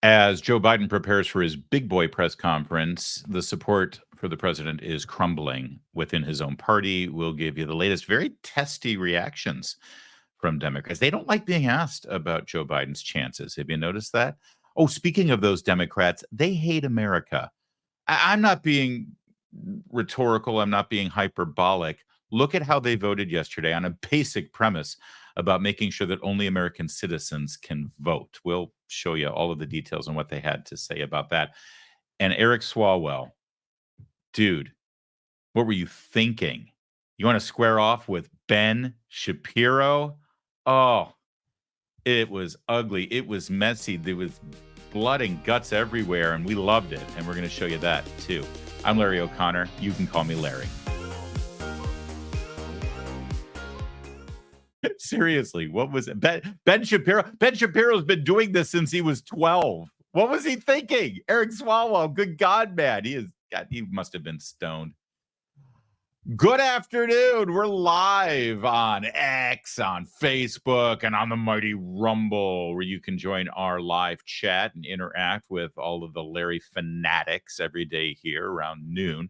As Joe Biden prepares for his big boy press conference, the support for the president is crumbling within his own party. We'll give you the latest, very testy reactions from Democrats. They don't like being asked about Joe Biden's chances. Have you noticed that? Oh, speaking of those Democrats, they hate America. I'm not being rhetorical. I'm not being hyperbolic. Look at how they voted yesterday on a basic premise about making sure that only American citizens can vote. We'll show you all of the details on what they had to say about that. And Eric Swalwell, dude, what were you thinking? You want to square off with Ben Shapiro? Oh, it was ugly. It was messy. There was blood and guts everywhere, and we loved it. And we're going to show you that, too. I'm Larry O'Connor. You can call me Larry. Seriously, what was it? Ben Shapiro? Ben Shapiro's been doing this since he was 12. What was he thinking? Eric Swalwell, good God, man. He must have been stoned. Good afternoon. We're live on X, on Facebook, and on the mighty Rumble, where you can join our live chat and interact with all of the Larry fanatics every day here around noon.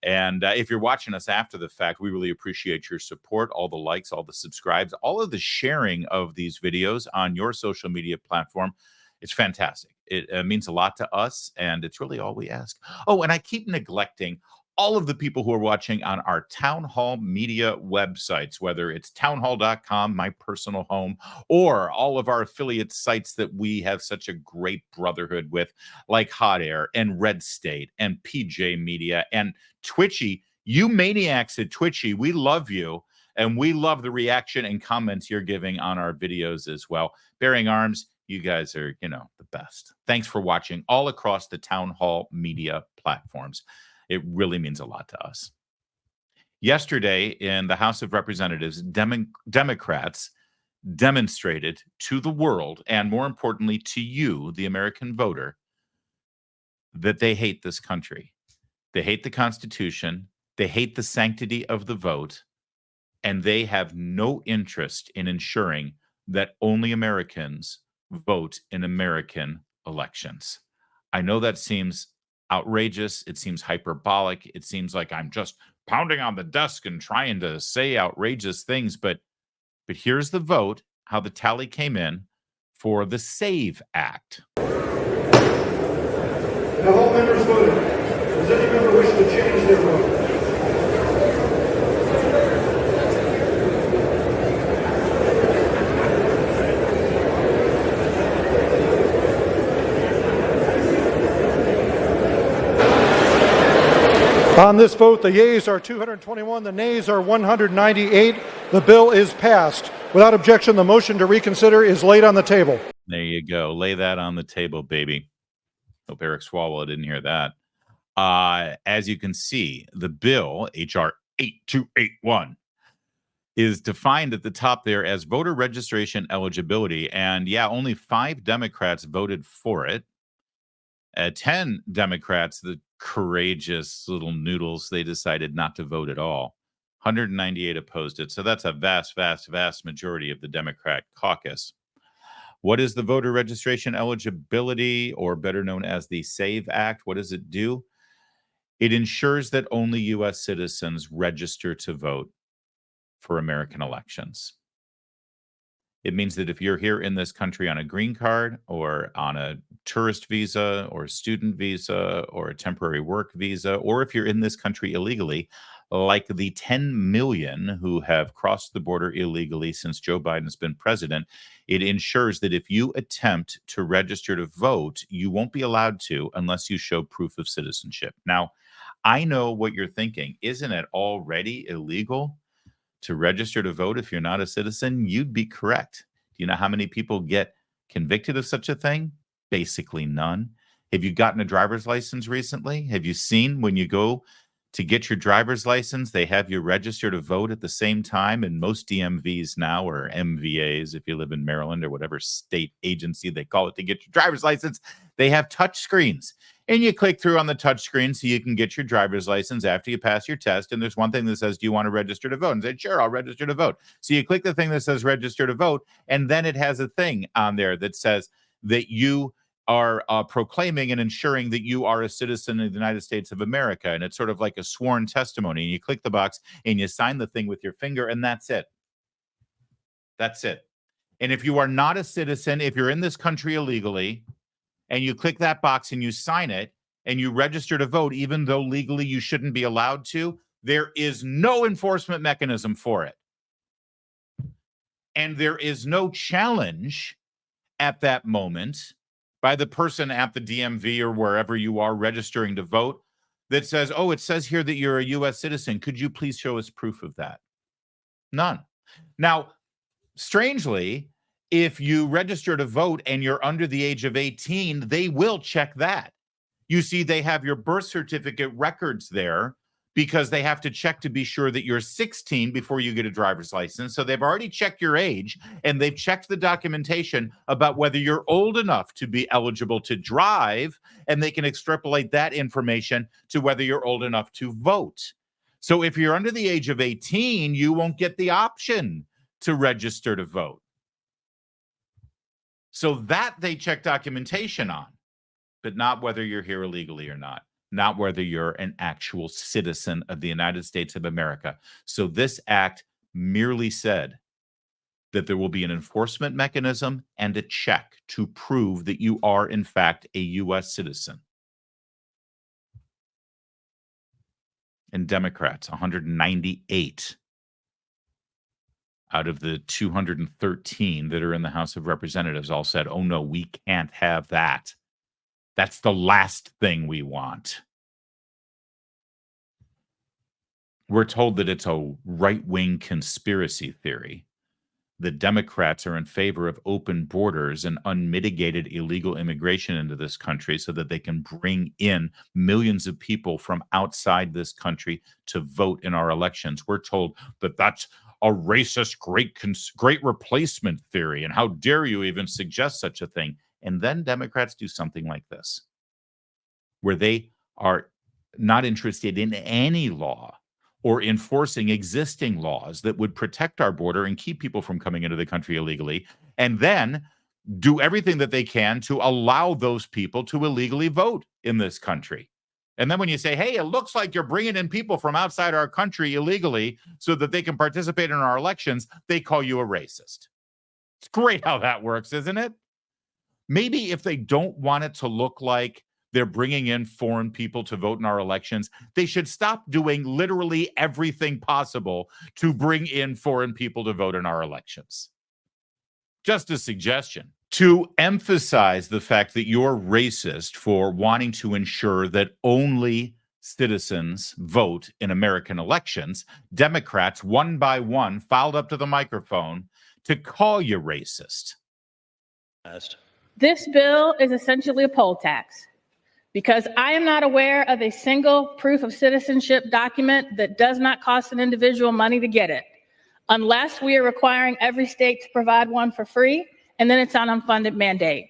And if you're watching us after the fact, we really appreciate your support, all the likes, all the subscribes, all of the sharing of these videos on your social media platform. It's fantastic. It means a lot to us, and it's really all we ask. Oh, and I keep neglecting all of the people who are watching on our Town Hall media websites, whether it's townhall.com, my personal home, or all of our affiliate sites that we have such a great brotherhood with, like Hot Air and Red State and PJ Media and Twitchy. You maniacs at Twitchy, we love you, and we love the reaction and comments you're giving on our videos as well. Bearing Arms, you guys are, the best. Thanks for watching all across the Town Hall media platforms. It really means a lot to us. Yesterday in the House of Representatives, Democrats demonstrated to the world, and more importantly to you, the American voter, that they hate this country. They hate the Constitution. They hate the sanctity of the vote. And they have no interest in ensuring that only Americans vote in American elections. I know that seems outrageous. It seems hyperbolic. It seems like I'm just pounding on the desk and trying to say outrageous things. But here's the vote, how the tally came in for the SAVE Act. Have all members voted? Does any member wish to change their vote? On this vote, the yeas are 221, the nays are 198. The bill is passed. Without objection, the motion to reconsider is laid on the table. There you go. Lay that on the table, baby. Hope Eric Swalwell didn't hear that. As you can see, the bill, H.R. 8281, is defined at the top there as voter registration eligibility. And yeah, only 5 Democrats voted for it. 10 Democrats, the courageous little noodles, they decided not to vote at all. 198 opposed it. So that's a vast, vast, vast majority of the Democrat caucus. What is the voter registration eligibility, or better known as the SAVE Act? What does it do? It ensures that only U.S. citizens register to vote for American elections. It means that if you're here in this country on a green card or on a tourist visa or a student visa or a temporary work visa, or if you're in this country illegally, like the 10 million who have crossed the border illegally since Joe Biden's been president, it ensures that if you attempt to register to vote, you won't be allowed to unless you show proof of citizenship. Now, I know what you're thinking. Isn't it already illegal to register to vote if you're not a citizen? You'd be correct. Do you know how many people get convicted of such a thing? Basically none. Have you gotten a driver's license recently? Have you seen when you go to get your driver's license, they have you register to vote at the same time? And most DMVs now, or MVAs, if you live in Maryland, or whatever state agency they call it to get your driver's license, they have touch screens. And you click through on the touch screen so you can get your driver's license after you pass your test. And there's one thing that says, do you want to register to vote? And say, sure, I'll register to vote. So you click the thing that says register to vote. And then it has a thing on there that says that you are proclaiming and ensuring that you are a citizen of the United States of America. And it's sort of like a sworn testimony. And you click the box and you sign the thing with your finger, and that's it. That's it. And if you are not a citizen, if you're in this country illegally, and you click that box and you sign it, and you register to vote, even though legally you shouldn't be allowed to, there is no enforcement mechanism for it. And there is no challenge at that moment by the person at the DMV or wherever you are registering to vote that says, oh, it says here that you're a U.S. citizen. Could you please show us proof of that? None. Now, strangely, if you register to vote and you're under the age of 18, they will check that. You see, they have your birth certificate records there because they have to check to be sure that you're 16 before you get a driver's license. So they've already checked your age, and they've checked the documentation about whether you're old enough to be eligible to drive, and they can extrapolate that information to whether you're old enough to vote. So if you're under the age of 18, you won't get the option to register to vote. So that they check documentation on, but not whether you're here illegally or not. Not whether you're an actual citizen of the United States of America. So this act merely said that there will be an enforcement mechanism and a check to prove that you are, in fact, a U.S. citizen. And Democrats, 198 out of the 213 that are in the House of Representatives all said, oh, no, we can't have that. That's the last thing we want. We're told that it's a right-wing conspiracy theory. The Democrats are in favor of open borders and unmitigated illegal immigration into this country so that they can bring in millions of people from outside this country to vote in our elections. We're told that that's a racist great replacement theory, and how dare you even suggest such a thing. And then Democrats do something like this, where they are not interested in any law or enforcing existing laws that would protect our border and keep people from coming into the country illegally, and then do everything that they can to allow those people to illegally vote in this country. And then when you say, hey, it looks like you're bringing in people from outside our country illegally so that they can participate in our elections, they call you a racist. It's great how that works, isn't it? Maybe if they don't want it to look like they're bringing in foreign people to vote in our elections, they should stop doing literally everything possible to bring in foreign people to vote in our elections. Just a suggestion. To emphasize the fact that you're racist for wanting to ensure that only citizens vote in American elections, Democrats, one by one, filed up to the microphone to call you racist. This bill is essentially a poll tax because I am not aware of a single proof of citizenship document that does not cost an individual money to get it, unless we are requiring every state to provide one for free, and then it's an unfunded mandate.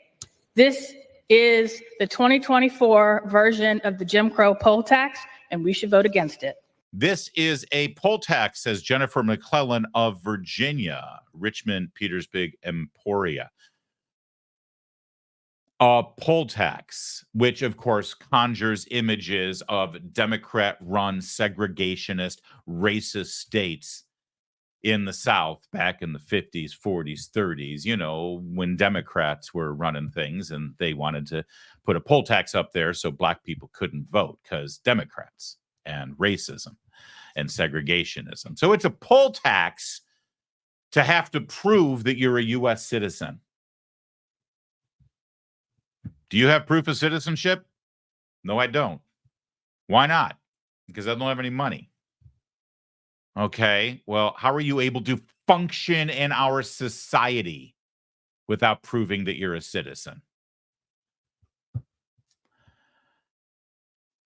This is the 2024 version of the Jim Crow poll tax, and we should vote against it. This is a poll tax, says Jennifer McClellan of Virginia, Richmond, Petersburg, Emporia. A poll tax, which of course conjures images of Democrat-run segregationist, racist states in the South back in the 50s, 40s, 30s, you know, when Democrats were running things and they wanted to put a poll tax up there so black people couldn't vote because Democrats and racism and segregationism. So it's a poll tax to have to prove that you're a U.S. citizen. Do you have proof of citizenship? No, I don't. Why not? Because I don't have any money. Okay, well, how are you able to function in our society without proving that you're a citizen?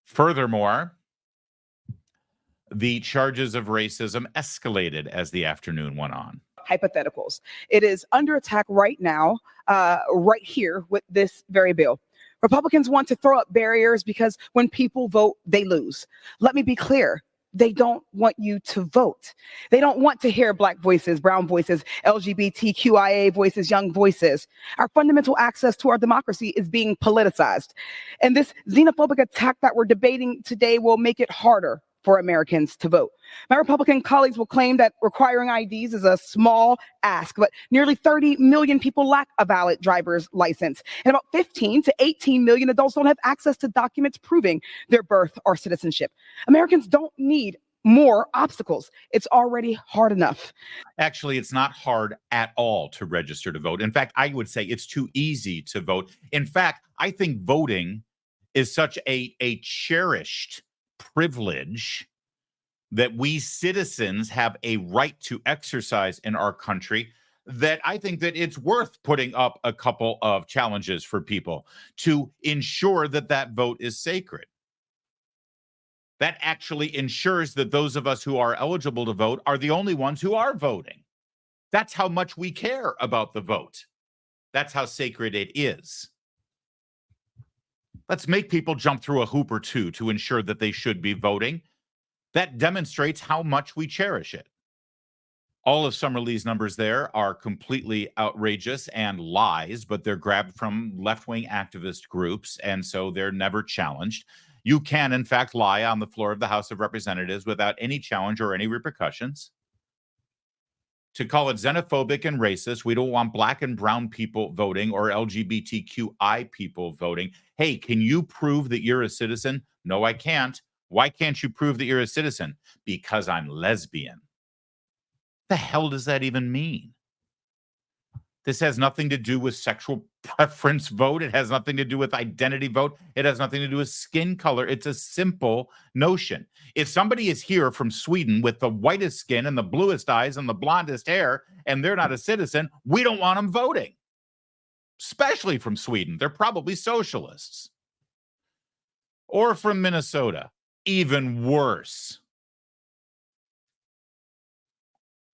Furthermore, the charges of racism escalated as the afternoon went on. Hypotheticals. It is under attack right now, right here with this very bill. Republicans want to throw up barriers because when people vote, they lose. Let me be clear. They don't want you to vote. They don't want to hear Black voices, brown voices, LGBTQIA voices, young voices. Our fundamental access to our democracy is being politicized. And this xenophobic attack that we're debating today will make it harder for Americans to vote. My Republican colleagues will claim that requiring IDs is a small ask, but nearly 30 million people lack a valid driver's license, and about 15 to 18 million adults don't have access to documents proving their birth or citizenship. Americans don't need more obstacles. It's already hard enough. Actually, it's not hard at all to register to vote. In fact, I would say it's too easy to vote. In fact, I think voting is such a cherished privilege that we citizens have a right to exercise in our country, that I think that it's worth putting up a couple of challenges for people to ensure that that vote is sacred. That actually ensures that those of us who are eligible to vote are the only ones who are voting. That's how much we care about the vote. That's how sacred it is. Let's make people jump through a hoop or two to ensure that they should be voting. That demonstrates how much we cherish it. All of Summerlee's numbers there are completely outrageous and lies, but they're grabbed from left-wing activist groups, and so they're never challenged. You can, in fact, lie on the floor of the House of Representatives without any challenge or any repercussions. To call it xenophobic and racist, we don't want Black and brown people voting or LGBTQI people voting. Hey, can you prove that you're a citizen? No, I can't. Why can't you prove that you're a citizen? Because I'm lesbian. The hell does that even mean? This has nothing to do with sexual preference vote. It has nothing to do with identity vote. It has nothing to do with skin color. It's a simple notion. If somebody is here from Sweden with the whitest skin and the bluest eyes and the blondest hair, and they're not a citizen, we don't want them voting. Especially from Sweden. They're probably socialists. Or from Minnesota. Even worse.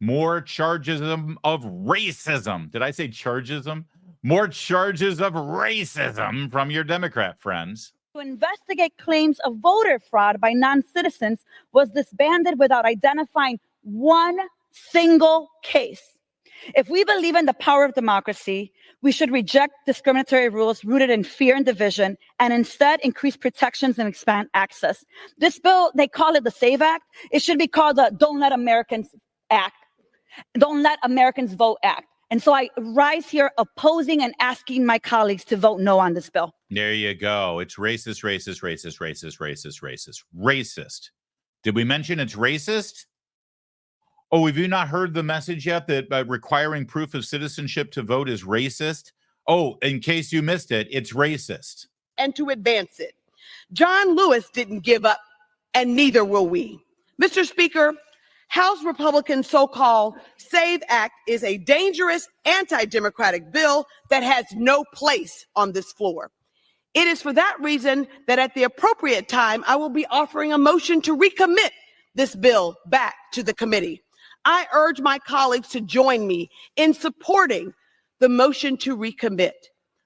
More charges of racism. Did I say chargism? More charges of racism from your Democrat friends. To investigate claims of voter fraud by non-citizens was disbanded without identifying one single case. If we believe in the power of democracy, we should reject discriminatory rules rooted in fear and division and instead increase protections and expand access. This bill, they call it the SAVE Act. It should be called the Don't Let Americans Act. Don't Let Americans Vote Act. And so I rise here opposing and asking my colleagues to vote no on this bill. There you go. It's racist, racist, racist, racist, racist, racist, racist. Did we mention it's racist? Oh, have you not heard the message yet that requiring proof of citizenship to vote is racist? Oh, in case you missed it, it's racist. And to advance it. John Lewis didn't give up, and neither will we. Mr. Speaker, House Republicans' so-called SAVE Act is a dangerous anti-democratic bill that has no place on this floor. It is for that reason that at the appropriate time, I will be offering a motion to recommit this bill back to the committee. I urge my colleagues to join me in supporting the motion to recommit.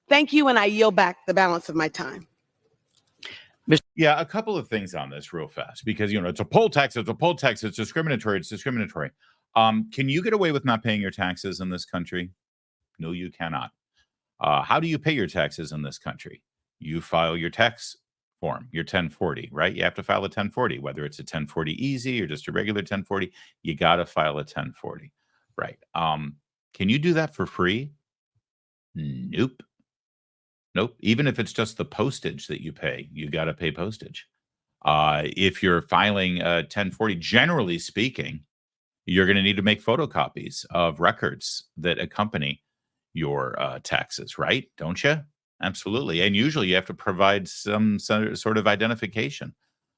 Thank you, and I yield back the balance of my time. Yeah, a couple of things on this real fast, because, you know, it's a poll tax, it's a poll tax, it's discriminatory, it's discriminatory. Can you get away with not paying your taxes in this country? No, you cannot. How do you pay your taxes in this country? You file your tax form, your 1040, right? You have to file a 1040, whether it's a 1040 easy or just a regular 1040, you got to file a 1040, right? Can you do that for free? Nope. Nope. Even if it's just the postage that you pay, you got to pay postage. If you're filing a 1040, generally speaking, you're going to need to make photocopies of records that accompany your taxes, right? Don't you? Absolutely. And usually you have to provide some sort of identification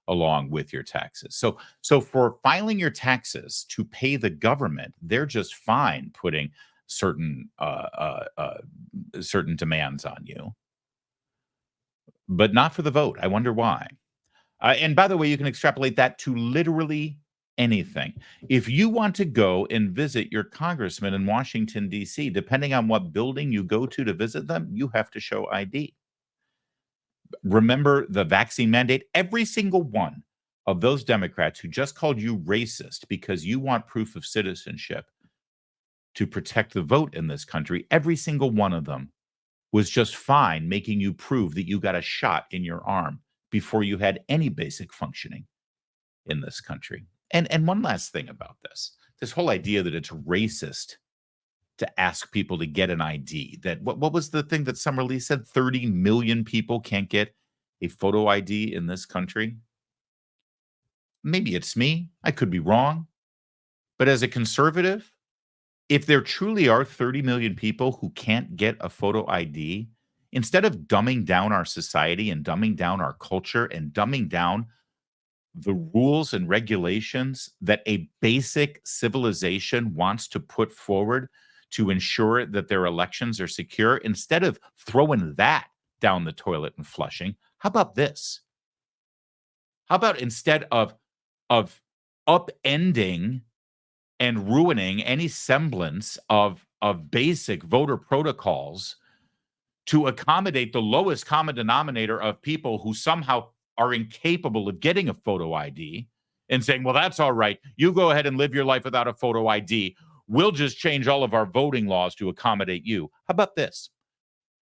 along with your taxes. So for filing your taxes to pay the government, they're just fine putting certain demands on you, but not for the vote. I wonder why. And by the way, you can extrapolate that to literally anything. If you want to go and visit your congressman in Washington, D.C., depending on what building you go to visit them, you have to show ID. Remember the vaccine mandate? Every single one of those Democrats who just called you racist because you want proof of citizenship to protect the vote in this country, every single one of them was just fine making you prove that you got a shot in your arm before you had any basic functioning in this country. And one last thing about this whole idea that it's racist to ask people to get an ID. That what was the thing that Summer Lee said? 30 million people can't get a photo ID in this country. Maybe it's me. I could be wrong. But as a conservative, if there truly are 30 million people who can't get a photo ID, instead of dumbing down our society and dumbing down our culture and dumbing down the rules and regulations that a basic civilization wants to put forward to ensure that their elections are secure, instead of throwing that down the toilet and flushing, how about this? How about instead of upending and ruining any semblance of basic voter protocols to accommodate the lowest common denominator of people who somehow are incapable of getting a photo ID, and saying, well, that's all right. You go ahead and live your life without a photo ID. We'll just change all of our voting laws to accommodate you. How about this?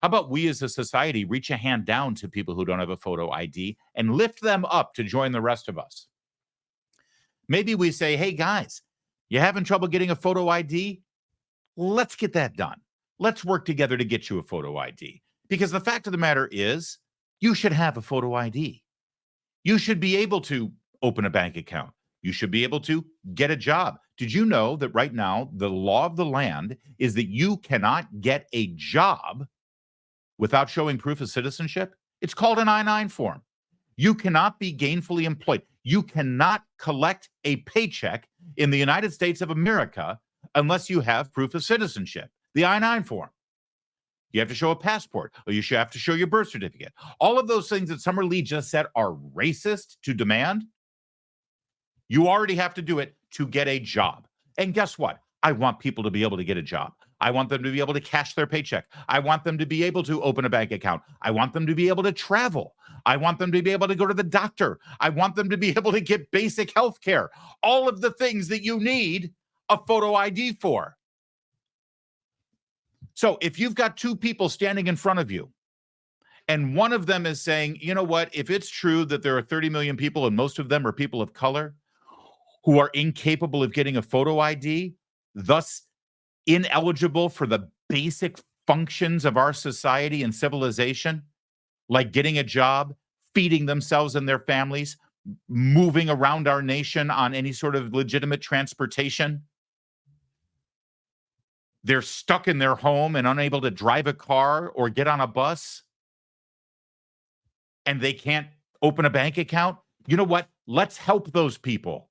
How about we as a society reach a hand down to people who don't have a photo ID and lift them up to join the rest of us? Maybe we say, hey, guys, you having trouble getting a photo ID? Let's get that done. Let's work together to get you a photo ID. Because the fact of the matter is, you should have a photo ID. You should be able to open a bank account. You should be able to get a job. Did you know that right now, the law of the land is that you cannot get a job without showing proof of citizenship? It's called an I-9 form. You cannot be gainfully employed. You cannot collect a paycheck in the United States of America unless you have proof of citizenship, the I-9 form. You have to show a passport, or you should have to show your birth certificate. All of those things that Summer Lee just said are racist to demand. You already have to do it to get a job. And guess what? I want people to be able to get a job. I want them to be able to cash their paycheck. I want them to be able to open a bank account. I want them to be able to travel. I want them to be able to go to the doctor. I want them to be able to get basic health care. All of the things that you need a photo ID for. So if you've got two people standing in front of you, and one of them is saying, you know what, if it's true that there are 30 million people and most of them are people of color who are incapable of getting a photo ID, thus ineligible for the basic functions of our society and civilization, like getting a job, feeding themselves and their families, moving around our nation on any sort of legitimate transportation. They're stuck in their home and unable to drive a car or get on a bus, and they can't open a bank account. You know what? Let's help those people.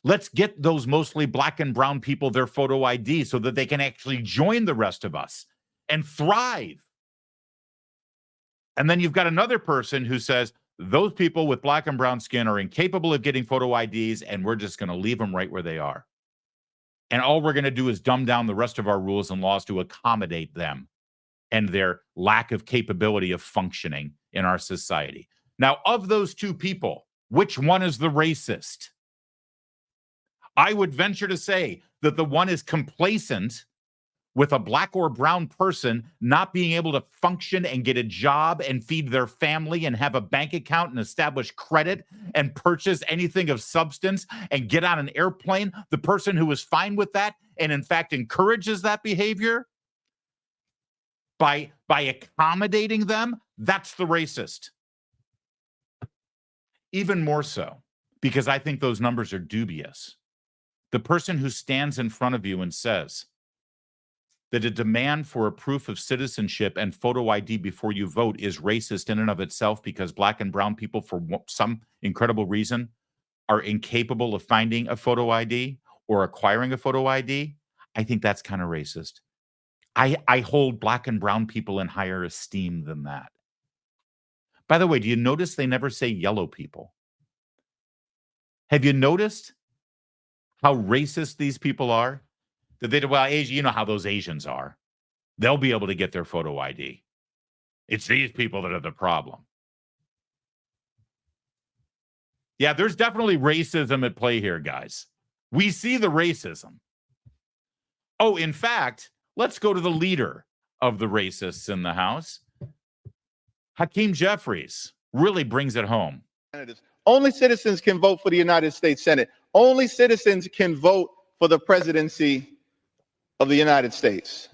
Let's get those mostly black and brown people their photo ID so that they can actually join the rest of us and thrive. And then you've got another person who says, those people with black and brown skin are incapable of getting photo IDs, and we're just going to leave them right where they are. And all we're going to do is dumb down the rest of our rules and laws to accommodate them and their lack of capability of functioning in our society. Now, of those two people, which one is the racist? I would venture to say that the one is complacent with a black or brown person not being able to function and get a job and feed their family and have a bank account and establish credit and purchase anything of substance and get on an airplane. The person who is fine with that and in fact encourages that behavior by accommodating them, that's the racist. Even more so, because I think those numbers are dubious. The person who stands in front of you and says that a demand for a proof of citizenship and photo ID before you vote is racist in and of itself because black and brown people, for some incredible reason, are incapable of finding a photo ID or acquiring a photo ID, I think that's kind of racist. I hold black and brown people in higher esteem than that. By the way, do you notice they never say yellow people? Have you noticed how racist these people are? That they, well, Asia, you know how those Asians are. They'll be able to get their photo ID. It's these people that are the problem. Yeah, there's definitely racism at play here, guys. We see the racism. Oh, in fact, let's go to the leader of the racists in the House. Hakeem Jeffries really brings it home. Only citizens can vote for the United States Senate. Only citizens can vote for the presidency of the United States.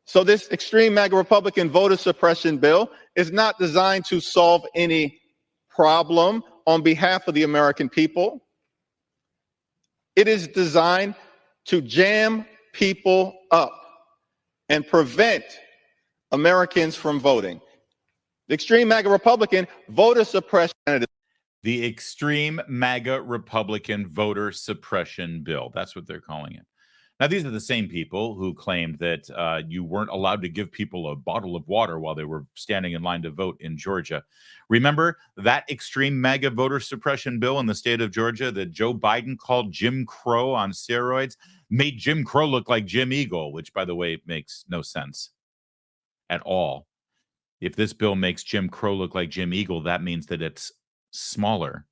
So this extreme MAGA Republican voter suppression bill is not designed to solve any problem on behalf of the American people. It is designed to jam people up and prevent Americans from voting. The extreme MAGA Republican voter suppression. The extreme MAGA Republican voter suppression bill. That's what they're calling it. Now, these are the same people who claimed that you weren't allowed to give people a bottle of water while they were standing in line to vote in Georgia. Remember that extreme MAGA voter suppression bill in the state of Georgia that Joe Biden called Jim Crow on steroids? Made Jim Crow look like Jim Eagle, which, by the way, makes no sense at all. If this bill makes Jim Crow look like Jim Eagle, that means that it's smaller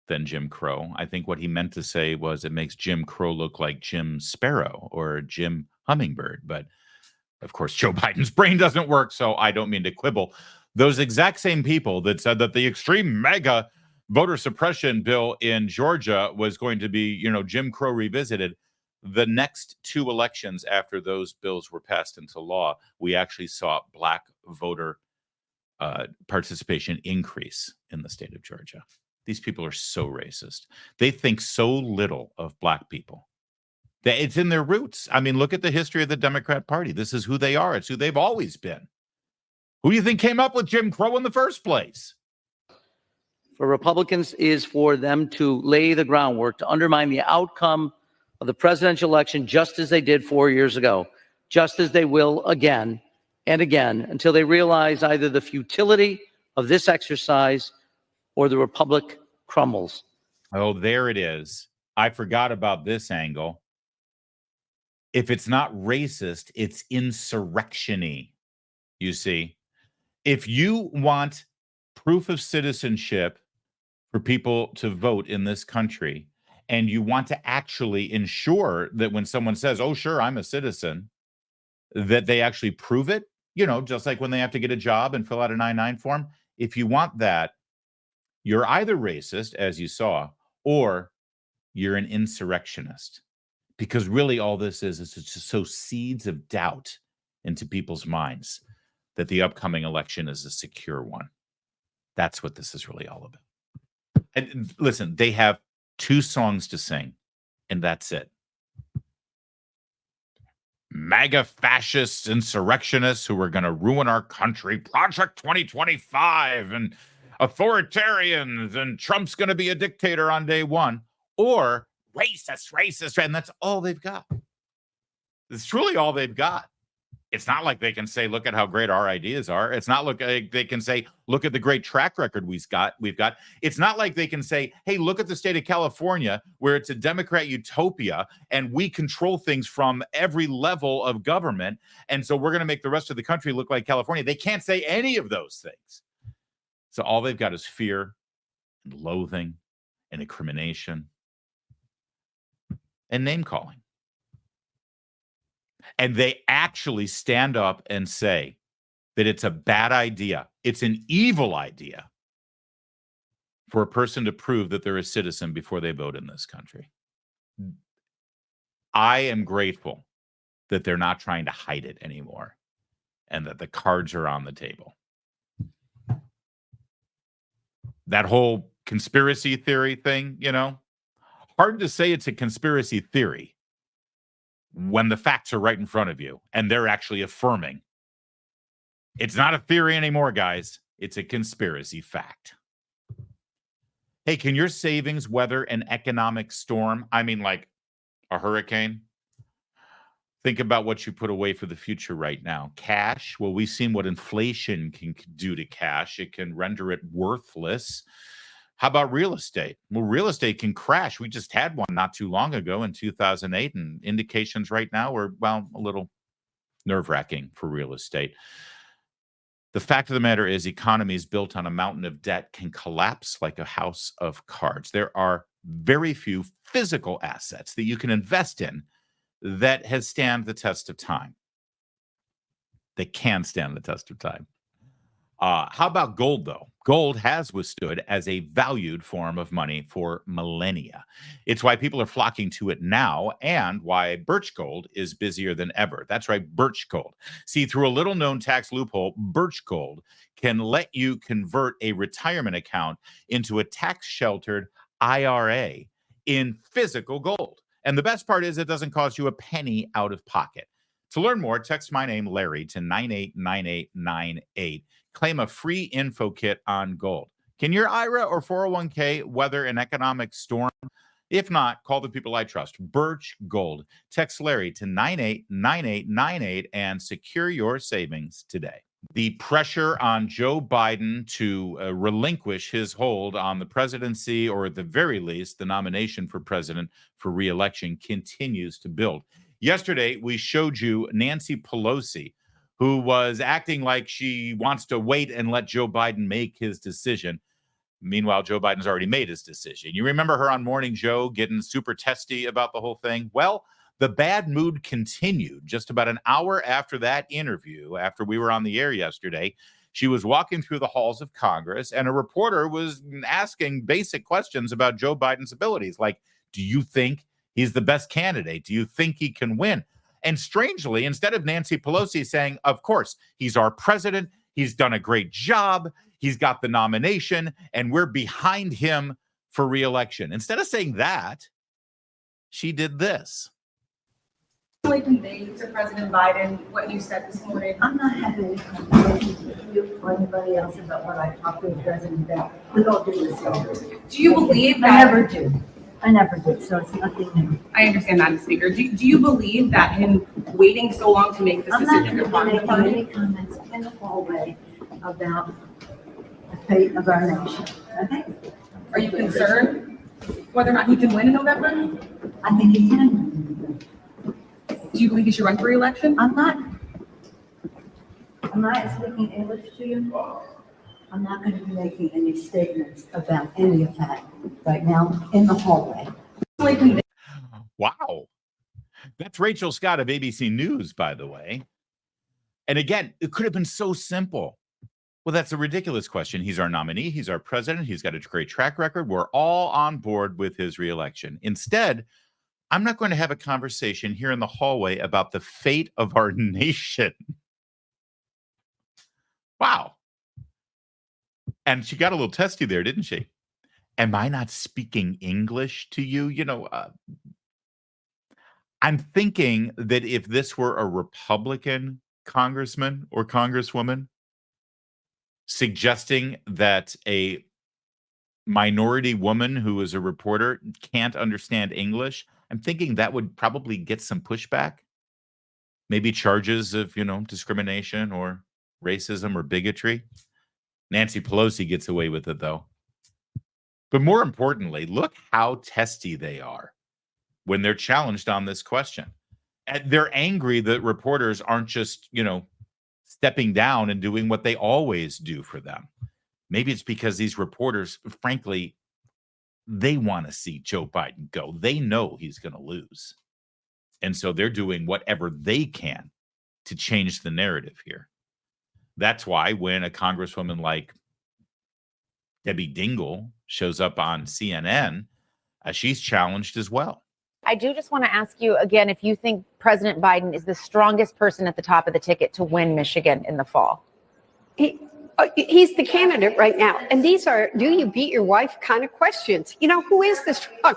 than Jim Crow. I think what he meant to say was it makes Jim Crow look like Jim Sparrow or Jim Hummingbird. But of course, Joe Biden's brain doesn't work, so I don't mean to quibble. Those exact same people that said that the extreme MAGA voter suppression bill in Georgia was going to be, Jim Crow revisited. The next two elections after those bills were passed into law, we actually saw Black voter participation increase in the state of Georgia. These people are so racist. They think so little of Black people. It's in their roots. I mean, look at the history of the Democrat Party. This is who they are. It's who they've always been. Who do you think came up with Jim Crow in the first place? For Republicans is for them to lay the groundwork to undermine the outcome of the presidential election, just as they did 4 years ago, just as they will again and again, until they realize either the futility of this exercise or the republic crumbles. Oh, there it is. I forgot about this angle. If it's not racist, it's insurrection-y, you see. If you want proof of citizenship for people to vote in this country, and you want to actually ensure that when someone says, oh, sure, I'm a citizen, that they actually prove it, just like when they have to get a job and fill out an I-9 form. If you want that, you're either racist, as you saw, or you're an insurrectionist. Because really all this is to sow seeds of doubt into people's minds that the upcoming election is a secure one. That's what this is really all about. And listen, they have 2 songs to sing, and that's it. MAGA fascists, insurrectionists who are going to ruin our country, Project 2025, and authoritarians, and Trump's going to be a dictator on day one, or racist, and that's all they've got. It's truly all they've got. It's not like they can say, look at how great our ideas are. It's not like they can say, look at the great track record we've got. It's not like they can say, hey, look at the state of California, where it's a Democrat utopia, and we control things from every level of government, and so we're going to make the rest of the country look like California. They can't say any of those things. So all they've got is fear and loathing and incrimination and name calling. And they actually stand up and say that it's a bad idea. It's an evil idea for a person to prove that they're a citizen before they vote in this country. I am grateful that they're not trying to hide it anymore and that the cards are on the table. That whole conspiracy theory thing, hard to say it's a conspiracy theory when the facts are right in front of you and they're actually affirming. It's not a theory anymore, guys. It's a conspiracy fact. Hey, can your savings weather an economic storm? I mean, like a hurricane? Think about what you put away for the future right now. Cash, well, we've seen what inflation can do to cash. It can render it worthless. How about real estate? Well, real estate can crash. We just had one not too long ago in 2008, and indications right now are, a little nerve-wracking for real estate. The fact of the matter is, economies built on a mountain of debt can collapse like a house of cards. There are very few physical assets that you can invest in that has stand the test of time. They can stand the test of time. How about gold, though? Gold has withstood as a valued form of money for millennia. It's why people are flocking to it now and why birch gold is busier than ever. That's right, birch gold. See, through a little known tax loophole, birch gold can let you convert a retirement account into a tax sheltered IRA in physical gold. And the best part is it doesn't cost you a penny out of pocket. To learn more, text my name, Larry, to 989898. Claim a free info kit on gold. Can your IRA or 401k weather an economic storm? If not, call the people I trust. Birch Gold. Text Larry to 989898 and secure your savings today. The pressure on Joe Biden to relinquish his hold on the presidency, or at the very least, the nomination for president for re-election, continues to build. Yesterday, we showed you Nancy Pelosi, who was acting like she wants to wait and let Joe Biden make his decision. Meanwhile, Joe Biden's already made his decision. You remember her on Morning Joe getting super testy about the whole thing? Well, the bad mood continued just about an hour after that interview, after we were on the air yesterday. She was walking through the halls of Congress, and a reporter was asking basic questions about Joe Biden's abilities, like, do you think he's the best candidate? Do you think he can win? And strangely, instead of Nancy Pelosi saying, of course, he's our president, he's done a great job, he's got the nomination, and we're behind him for re-election. Instead of saying that, she did this. Convey to President Biden what you said this morning. I'm not having any conversations with you or anybody else about what I talked to the president about. We all do this. Do you believe that? I never do. I never did, so it's nothing new. I understand that, Speaker. Do you believe that him waiting so long to make this decision? I'm not making any comments in the hallway about the fate of our nation. Okay? Are you concerned whether or not he can win in November? I think he can win. Do you believe he should run for re-election? I'm not speaking English to you. I'm not going to be making any statements about any of that right now in the hallway. Wow. That's Rachel Scott of ABC News, by the way. And again, it could have been so simple. Well, that's a ridiculous question. He's our nominee. He's our president. He's got a great track record. We're all on board with his reelection. Instead, I'm not going to have a conversation here in the hallway about the fate of our nation. Wow. And she got a little testy there, didn't she? Am I not speaking English to you? You know, I'm thinking that if this were a Republican congressman or congresswoman suggesting that a minority woman who is a reporter can't understand English, I'm thinking that would probably get some pushback. Maybe charges of, discrimination or racism or bigotry. Nancy Pelosi gets away with it, though. But more importantly, look how testy they are when they're challenged on this question. And they're angry that reporters aren't just, stepping down and doing what they always do for them. Maybe it's because these reporters, frankly, they want to see Joe Biden go. They know he's going to lose. And so they're doing whatever they can to change the narrative here. That's why when a congresswoman like Debbie Dingell shows up on CNN, she's challenged as well. I do just want to ask you again if you think President Biden is the strongest person at the top of the ticket to win Michigan in the fall. He's the candidate right now. And these are, do you beat your wife kind of questions. Who is the strong?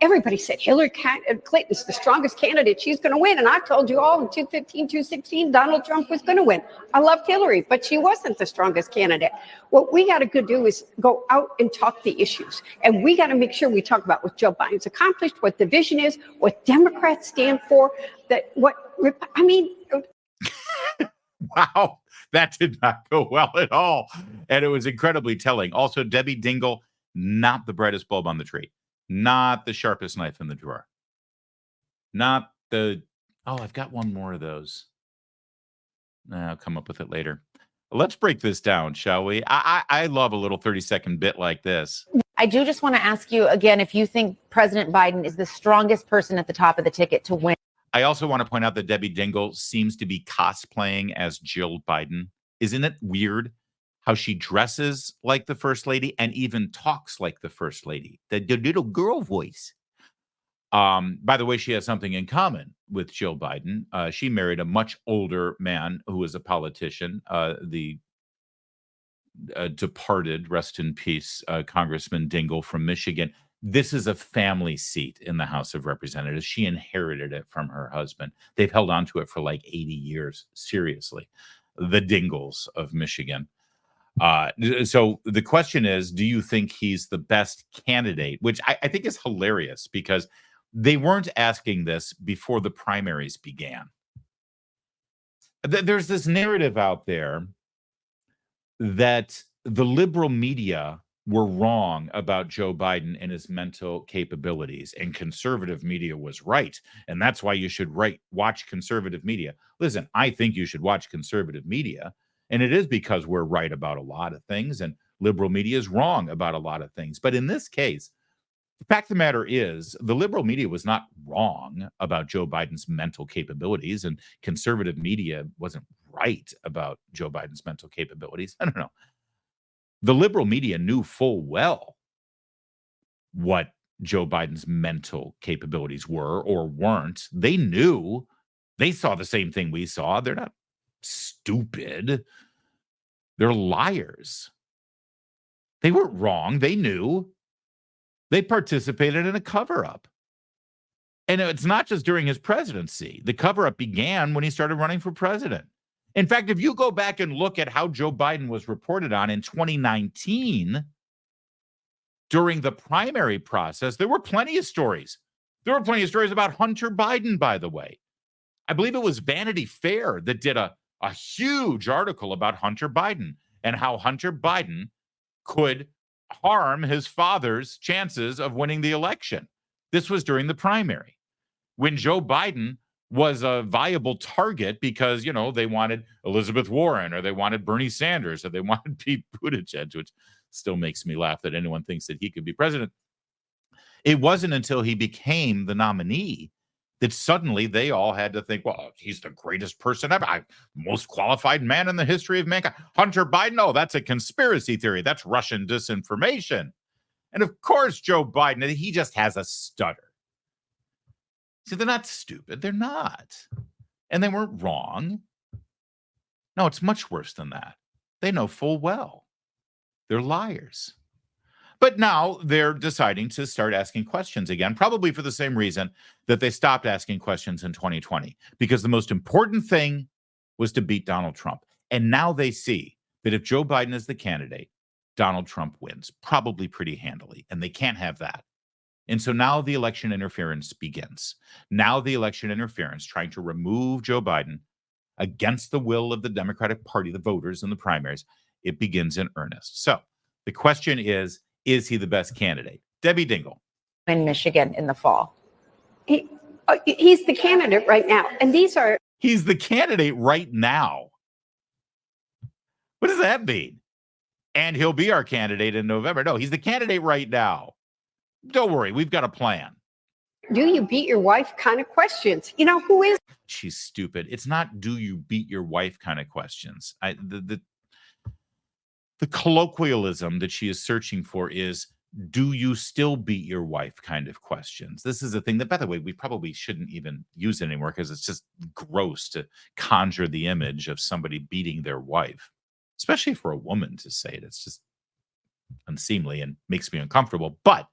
Everybody said Hillary Clinton is the strongest candidate. She's going to win. And I told you all in 2015, 2016, Donald Trump was going to win. I loved Hillary, but she wasn't the strongest candidate. What we got to go do is go out and talk the issues. And we got to make sure we talk about what Joe Biden's accomplished, what the vision is, what Democrats stand for, Wow, that did not go well at all. And it was incredibly telling. Also, Debbie Dingell, not the brightest bulb on the tree. Not the sharpest knife in the drawer. Not the, I've got one more of those. I'll come up with it later. Let's break this down, shall we? I love a little 30-second bit like this. I do just want to ask you again if you think President Biden is the strongest person at the top of the ticket to win. I also want to point out that Debbie Dingell seems to be cosplaying as Jill Biden. Isn't it weird how she dresses like the first lady and even talks like the first lady? The little girl voice. By the way, she has something in common with Jill Biden. She married a much older man who was a politician, the departed, rest in peace, Congressman Dingell from Michigan. This is a family seat in the House of Representatives. She inherited it from her husband. They've held on to it for like 80 years. Seriously, the Dingells of Michigan. So the question is, do you think he's the best candidate? Which I think is hilarious because they weren't asking this before the primaries began. There's this narrative out there that the liberal media were wrong about Joe Biden and his mental capabilities, and conservative media was right. And that's why you should watch conservative media. Listen, I think you should watch conservative media, and it is because we're right about a lot of things, and liberal media is wrong about a lot of things. But in this case, the fact of the matter is, the liberal media was not wrong about Joe Biden's mental capabilities, and conservative media wasn't right about Joe Biden's mental capabilities. I don't know. The liberal media knew full well what Joe Biden's mental capabilities were or weren't. They knew. They saw the same thing we saw. They're not stupid. They're liars. They weren't wrong. They knew. They participated in a cover-up. And it's not just during his presidency. The cover-up began when he started running for president. In fact, if you go back and look at how Joe Biden was reported on in 2019, during the primary process, there were plenty of stories. There were plenty of stories about Hunter Biden, by the way. I believe it was Vanity Fair that did a huge article about Hunter Biden and how Hunter Biden could harm his father's chances of winning the election. This was during the primary, when Joe Biden was a viable target because, they wanted Elizabeth Warren, or they wanted Bernie Sanders, or they wanted Pete Buttigieg, which still makes me laugh that anyone thinks that he could be president. It wasn't until he became the nominee that suddenly they all had to think, well, he's the greatest person ever, most qualified man in the history of mankind. Hunter Biden, oh, that's a conspiracy theory. That's Russian disinformation. And of course, Joe Biden, he just has a stutter. See, they're not stupid. They're not. And they weren't wrong. No, it's much worse than that. They know full well. They're liars. But now they're deciding to start asking questions again, probably for the same reason that they stopped asking questions in 2020, because the most important thing was to beat Donald Trump. And now they see that if Joe Biden is the candidate, Donald Trump wins, probably pretty handily, and they can't have that. And so now the election interference begins. Now the election interference, trying to remove Joe Biden against the will of the Democratic Party, the voters in the primaries, it begins in earnest. So the question is he the best candidate? Debbie Dingell. In Michigan in the fall. He's the candidate right now. And He's the candidate right now. What does that mean? And he'll be our candidate in November. No, he's the candidate right now. Don't worry, we've got a plan. Do you beat your wife kind of questions? Who is? She's stupid. It's not do you beat your wife kind of questions. The colloquialism that she is searching for is do you still beat your wife kind of questions. This is a thing that, by the way, we probably shouldn't even use anymore because it's just gross to conjure the image of somebody beating their wife, especially for a woman to say it. It's just unseemly and makes me uncomfortable. But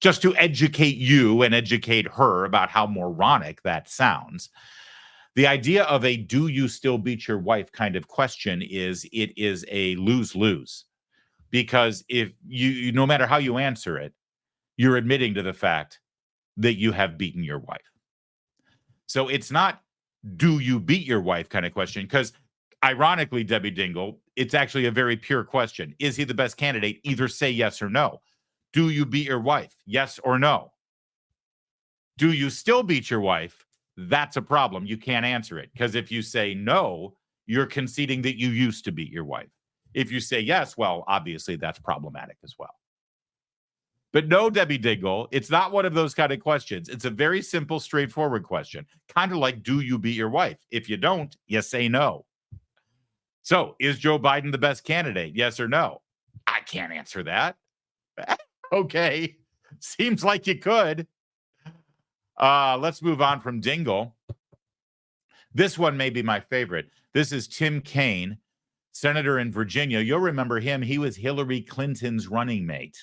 just to educate you and educate her about how moronic that sounds, the idea of a do you still beat your wife kind of question is a lose-lose. Because if you no matter how you answer it, you're admitting to the fact that you have beaten your wife. So it's not do you beat your wife kind of question, because ironically, Debbie Dingell, it's actually a very pure question. Is he the best candidate? Either say yes or no. Do you beat your wife? Yes or no? Do you still beat your wife? That's a problem. You can't answer it, because if you say no, you're conceding that you used to beat your wife. If you say yes, well, obviously that's problematic as well. But no, Debbie Diggle, it's not one of those kind of questions. It's a very simple, straightforward question. Kind of like, do you beat your wife? If you don't, you say no. So is Joe Biden the best candidate? Yes or no? I can't answer that. Okay. Seems like you could. Let's move on from Dingle. This one may be my favorite. This is Tim Kaine, senator in Virginia. You'll remember him. He was Hillary Clinton's running mate.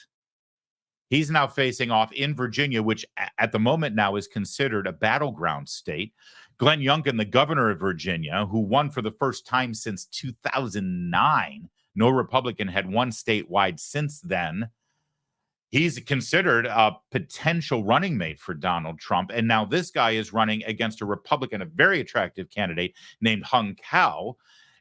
He's now facing off in Virginia, which at the moment now is considered a battleground state. Glenn Youngkin, the governor of Virginia, who won for the first time since 2009. No Republican had won statewide since then. He's considered a potential running mate for Donald Trump. And now this guy is running against a Republican, a very attractive candidate named Hung Cao,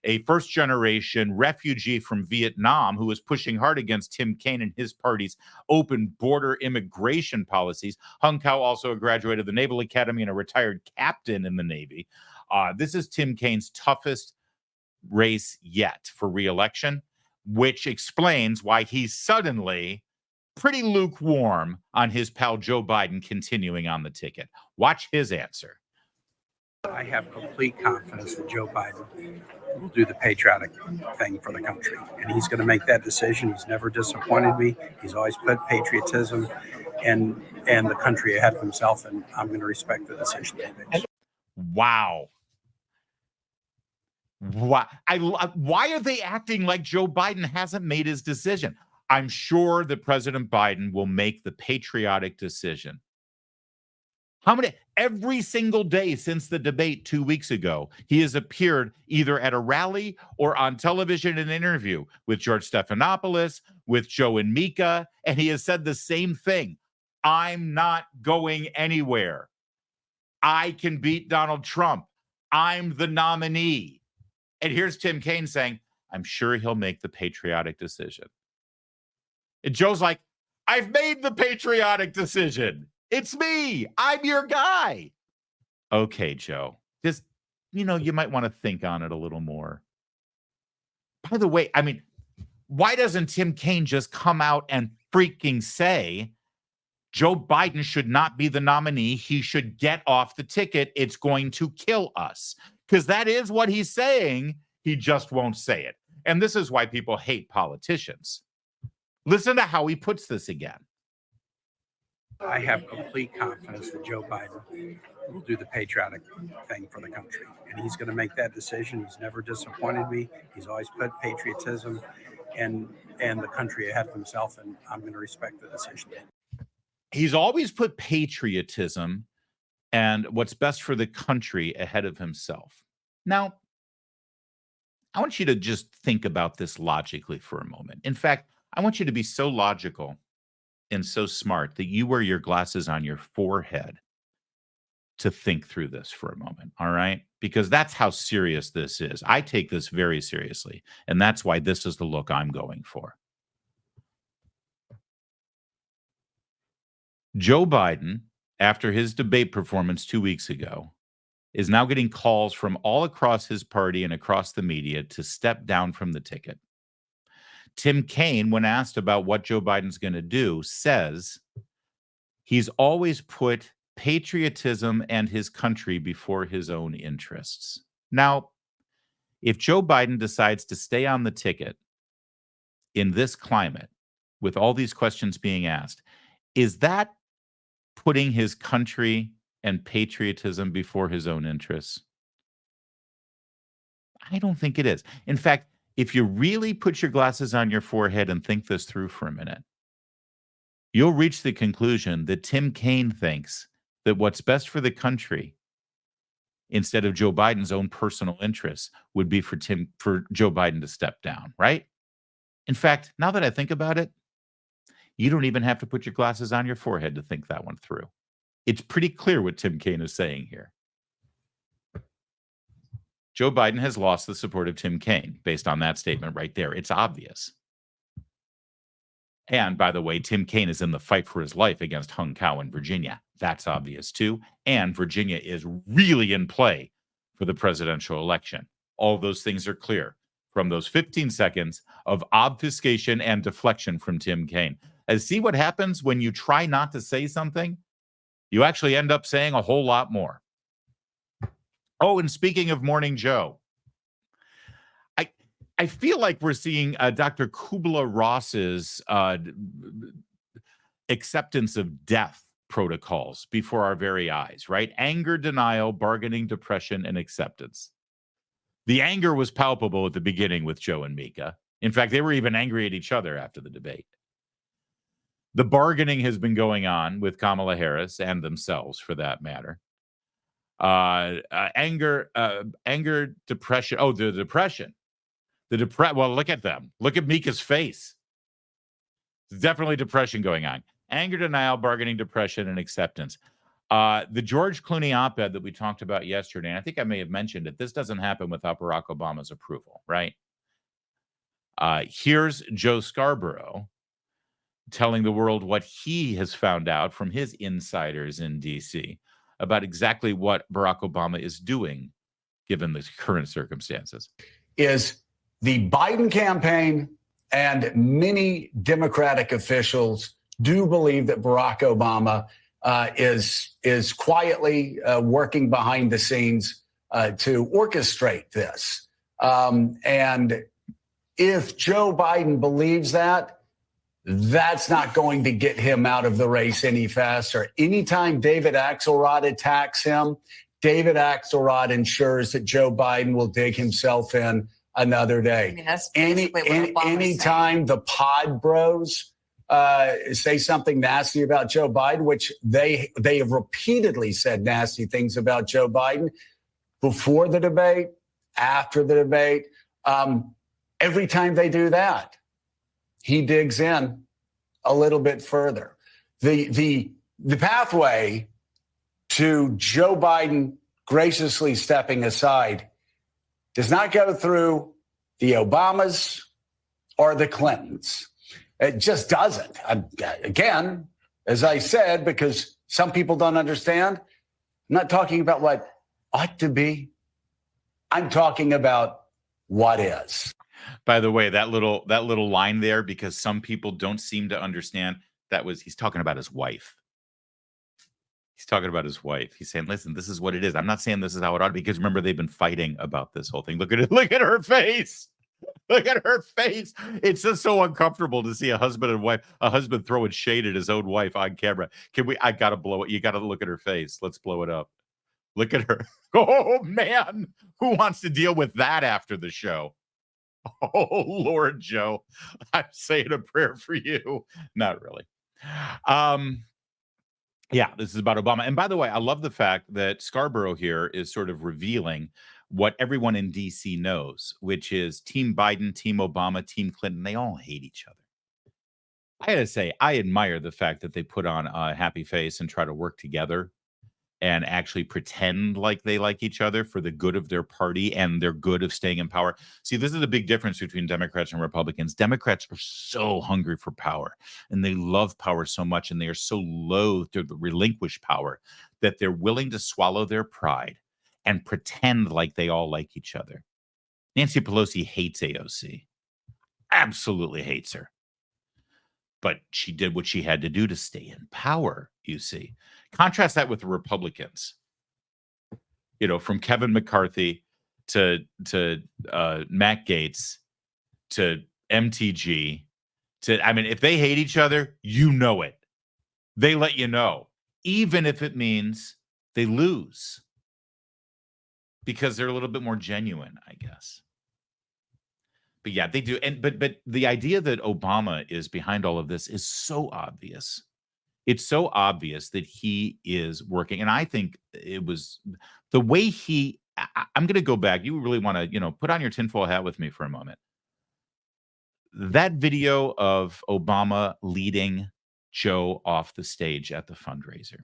a first-generation refugee from Vietnam who is pushing hard against Tim Kaine and his party's open border immigration policies. Hung Cao also graduated the Naval Academy and a retired captain in the Navy. This is Tim Kaine's toughest race yet for re-election, which explains why he's suddenly pretty lukewarm on his pal Joe Biden continuing on the ticket. Watch his answer. I have complete confidence that Joe Biden will do the patriotic thing for the country, and he's going to make that decision. He's never disappointed me. He's always put patriotism and the country ahead of himself, and I'm going to respect the decision he makes. Wow. Why are they acting like Joe Biden hasn't made his decision? I'm sure that President Biden will make the patriotic decision. Every single day since the debate 2 weeks ago, he has appeared either at a rally or on television in an interview with George Stephanopoulos, with Joe and Mika, and he has said the same thing. I'm not going anywhere. I can beat Donald Trump. I'm the nominee. And here's Tim Kaine saying, I'm sure he'll make the patriotic decision. And Joe's like, I've made the patriotic decision. It's me. I'm your guy. Okay, Joe. Just, you might want to think on it a little more. By the way, why doesn't Tim Kaine just come out and freaking say Joe Biden should not be the nominee? He should get off the ticket. It's going to kill us. Because that is what he's saying. He just won't say it. And this is why people hate politicians. Listen to how he puts this again. I have complete confidence that Joe Biden will do the patriotic thing for the country, and he's going to make that decision. He's never disappointed me. He's always put patriotism and the country ahead of himself, and I'm going to respect the decision. He's always put patriotism and what's best for the country ahead of himself. Now, I want you to just think about this logically for a moment. In fact, I want you to be so logical and so smart that you wear your glasses on your forehead to think through this for a moment, all right? Because that's how serious this is. I take this very seriously, and that's why this is the look I'm going for. Joe Biden, after his debate performance 2 weeks ago, is now getting calls from all across his party and across the media to step down from the ticket. Tim Kaine, when asked about what Joe Biden's going to do, says he's always put patriotism and his country before his own interests. Now, if Joe Biden decides to stay on the ticket in this climate, with all these questions being asked, is that putting his country and patriotism before his own interests? I don't think it is. In fact, if you really put your glasses on your forehead and think this through for a minute, you'll reach the conclusion that Tim Kaine thinks that what's best for the country, instead of Joe Biden's own personal interests, would be for Joe Biden to step down, right? In fact, now that I think about it, you don't even have to put your glasses on your forehead to think that one through. It's pretty clear what Tim Kaine is saying here. Joe Biden has lost the support of Tim Kaine based on that statement right there. It's obvious. And by the way, Tim Kaine is in the fight for his life against Hung Cao in Virginia. That's obvious too. And Virginia is really in play for the presidential election. all those things are clear from those 15 seconds of obfuscation and deflection from Tim Kaine. And see what happens when you try not to say something? You actually end up saying a whole lot more. Oh, and speaking of Morning Joe, I feel like we're seeing Dr. Kubler-Ross's acceptance of death protocols before our very eyes, right? Anger, denial, bargaining, depression, and acceptance. The anger was palpable at the beginning with Joe and Mika. In fact, they were even angry at each other after the debate. The bargaining has been going on with Kamala Harris and themselves, for that matter. Anger, depression. Oh, the depression. Well, look at them. Look at Mika's face. There's definitely depression going on. Anger, denial, bargaining, depression, and acceptance. The George Clooney op-ed that we talked about yesterday, and I think I may have mentioned it, this doesn't happen without Barack Obama's approval, right? Here's Joe Scarborough telling the world what he has found out from his insiders in D.C. about exactly what Barack Obama is doing, given the current circumstances. Is the Biden campaign and many Democratic officials do believe that Barack Obama is quietly working behind the scenes to orchestrate this. And if Joe Biden believes that, that's not going to get him out of the race any faster. Anytime David Axelrod attacks him, David Axelrod ensures that Joe Biden will dig himself in another day. I mean, that's anytime the pod bros say something nasty about Joe Biden, which they have repeatedly said nasty things about Joe Biden before the debate, after the debate. Every time they do that, he digs in a little bit further. The pathway to Joe Biden graciously stepping aside does not go through the Obamas or the Clintons. It just doesn't. Again, as I said, because some people don't understand, I'm not talking about what ought to be. I'm talking about what is. By the way, that little line there, because some people don't seem to understand, he's talking about his wife. He's talking about his wife. He's saying, listen, this is what it is. I'm not saying this is how it ought to be, because remember, they've been fighting about this whole thing. Look at it. Look at her face. Look at her face. It's just so uncomfortable to see a husband throwing shade at his own wife on camera. I got to blow it. You got to look at her face. Let's blow it up. Look at her. Oh, man. Who wants to deal with that after the show? Oh, Lord, Joe. I'm saying a prayer for you. Not really. Yeah, this is about Obama. And by the way, I love the fact that Scarborough here is sort of revealing what everyone in D.C. knows, which is Team Biden, Team Obama, Team Clinton. They all hate each other. I got to say, I admire the fact that they put on a happy face and try to work together and actually pretend like they like each other for the good of their party and their good of staying in power. See, this is a big difference between Democrats and Republicans. Democrats are so hungry for power, and they love power so much, and they are so loath to relinquish power that they're willing to swallow their pride and pretend like they all like each other. Nancy Pelosi hates AOC. Absolutely hates her. But she did what she had to do to stay in power, you see. Contrast that with the Republicans. You know, from Kevin McCarthy to Matt Gaetz to MTG to, I mean, if they hate each other, you know it. They let you know, even if it means they lose, because they're a little bit more genuine, I guess. But yeah, they do. And but the idea that Obama is behind all of this is so obvious. It's so obvious that he is working. And I think it was the way I'm going to go back. You really want to, put on your tinfoil hat with me for a moment. That video of Obama leading Joe off the stage at the fundraiser.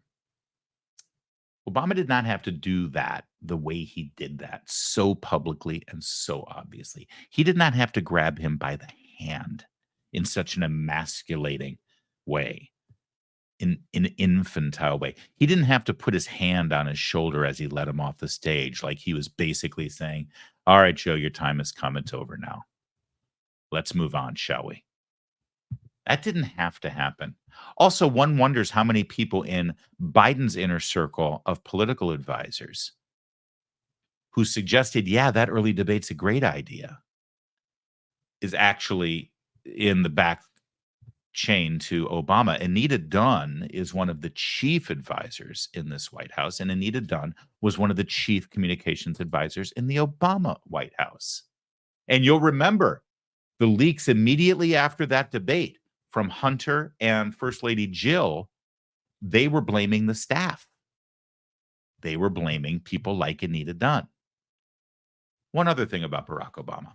Obama did not have to do that the way he did that so publicly and so obviously. He did not have to grab him by the hand in such an emasculating way, in an infantile way. He didn't have to put his hand on his shoulder as he led him off the stage, like he was basically saying, All right, Joe, your time has come. It's over now. Let's move on, shall we? That didn't have to happen. Also, one wonders how many people in Biden's inner circle of political advisors who suggested, yeah, that early debate's a great idea, is actually in the back chain to Obama. Anita Dunn is one of the chief advisors in this White House, and Anita Dunn was one of the chief communications advisors in the Obama White House. And you'll remember the leaks immediately after that debate from Hunter and First Lady Jill. They were blaming the staff. They were blaming people like Anita Dunn. One other thing about Barack Obama.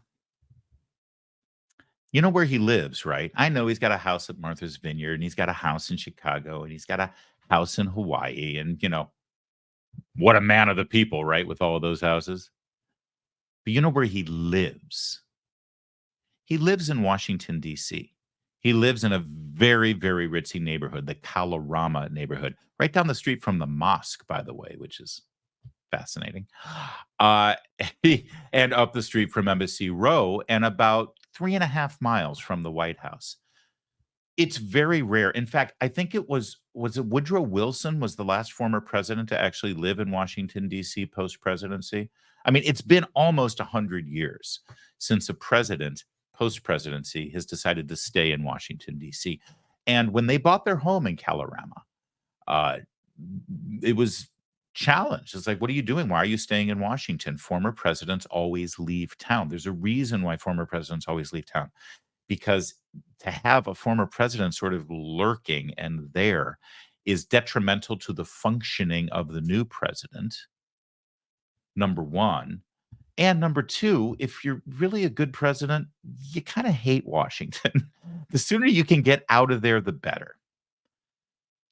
You know where he lives, right? I know he's got a house at Martha's Vineyard, and he's got a house in Chicago, and he's got a house in Hawaii, and, you know, what a man of the people, right, with all of those houses. But you know where he lives? He lives in Washington, D.C. He lives in a very, very ritzy neighborhood, the Kalorama neighborhood, right down the street from the mosque, by the way, which is fascinating. And up the street from Embassy Row, and about 3.5 miles from the White House. It's very rare. In fact, I think it was it Woodrow Wilson was the last former president to actually live in Washington, D.C. post-presidency. I mean, it's been almost 100 years since a president post-presidency has decided to stay in Washington, D.C. And when they bought their home in Kalorama, it was challenged. It's like, what are you doing? Why are you staying in Washington? Former presidents always leave town. There's a reason why former presidents always leave town, because to have a former president sort of lurking and there is detrimental to the functioning of the new president, number one. And number two, if you're really a good president, you kind of hate Washington. The sooner you can get out of there, the better.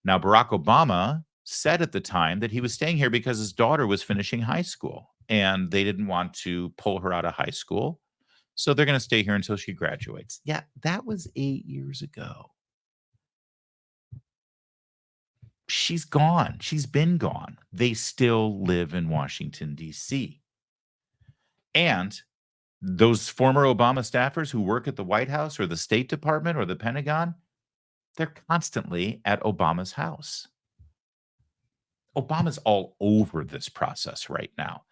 Now, Barack Obama said at the time that he was staying here because his daughter was finishing high school and they didn't want to pull her out of high school. So they're going to stay here until she graduates. Yeah, that was 8 years ago. She's gone. She's been gone. They still live in Washington, D.C. And those former Obama staffers who work at the White House or the State Department or the Pentagon, they're constantly at Obama's house. Obama's all over this process right now.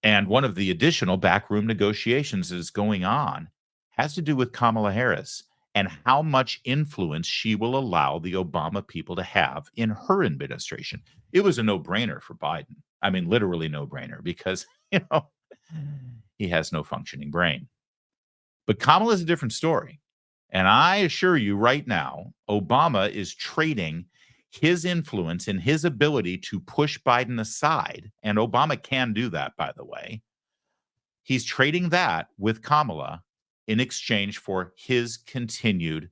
And one of the additional backroom negotiations that is going on has to do with Kamala Harris and how much influence she will allow the Obama people to have in her administration. It was a no-brainer for Biden. I mean, literally no-brainer, because, you know, he has no functioning brain. But Kamala is a different story. And I assure you right now, Obama is trading his influence and his ability to push Biden aside, and Obama can do that, by the way. He's trading that with Kamala in exchange for his continued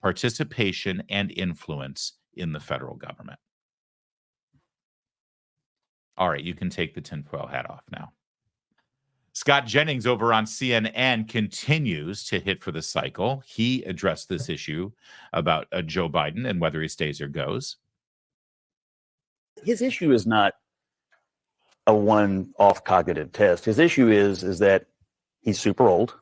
participation and influence in the federal government. All right, you can take the tinfoil hat off now. Scott Jennings over on CNN continues to hit for the cycle. He addressed this issue about Joe Biden and whether he stays or goes. His issue is not a one-off cognitive test. His issue is that he's super old.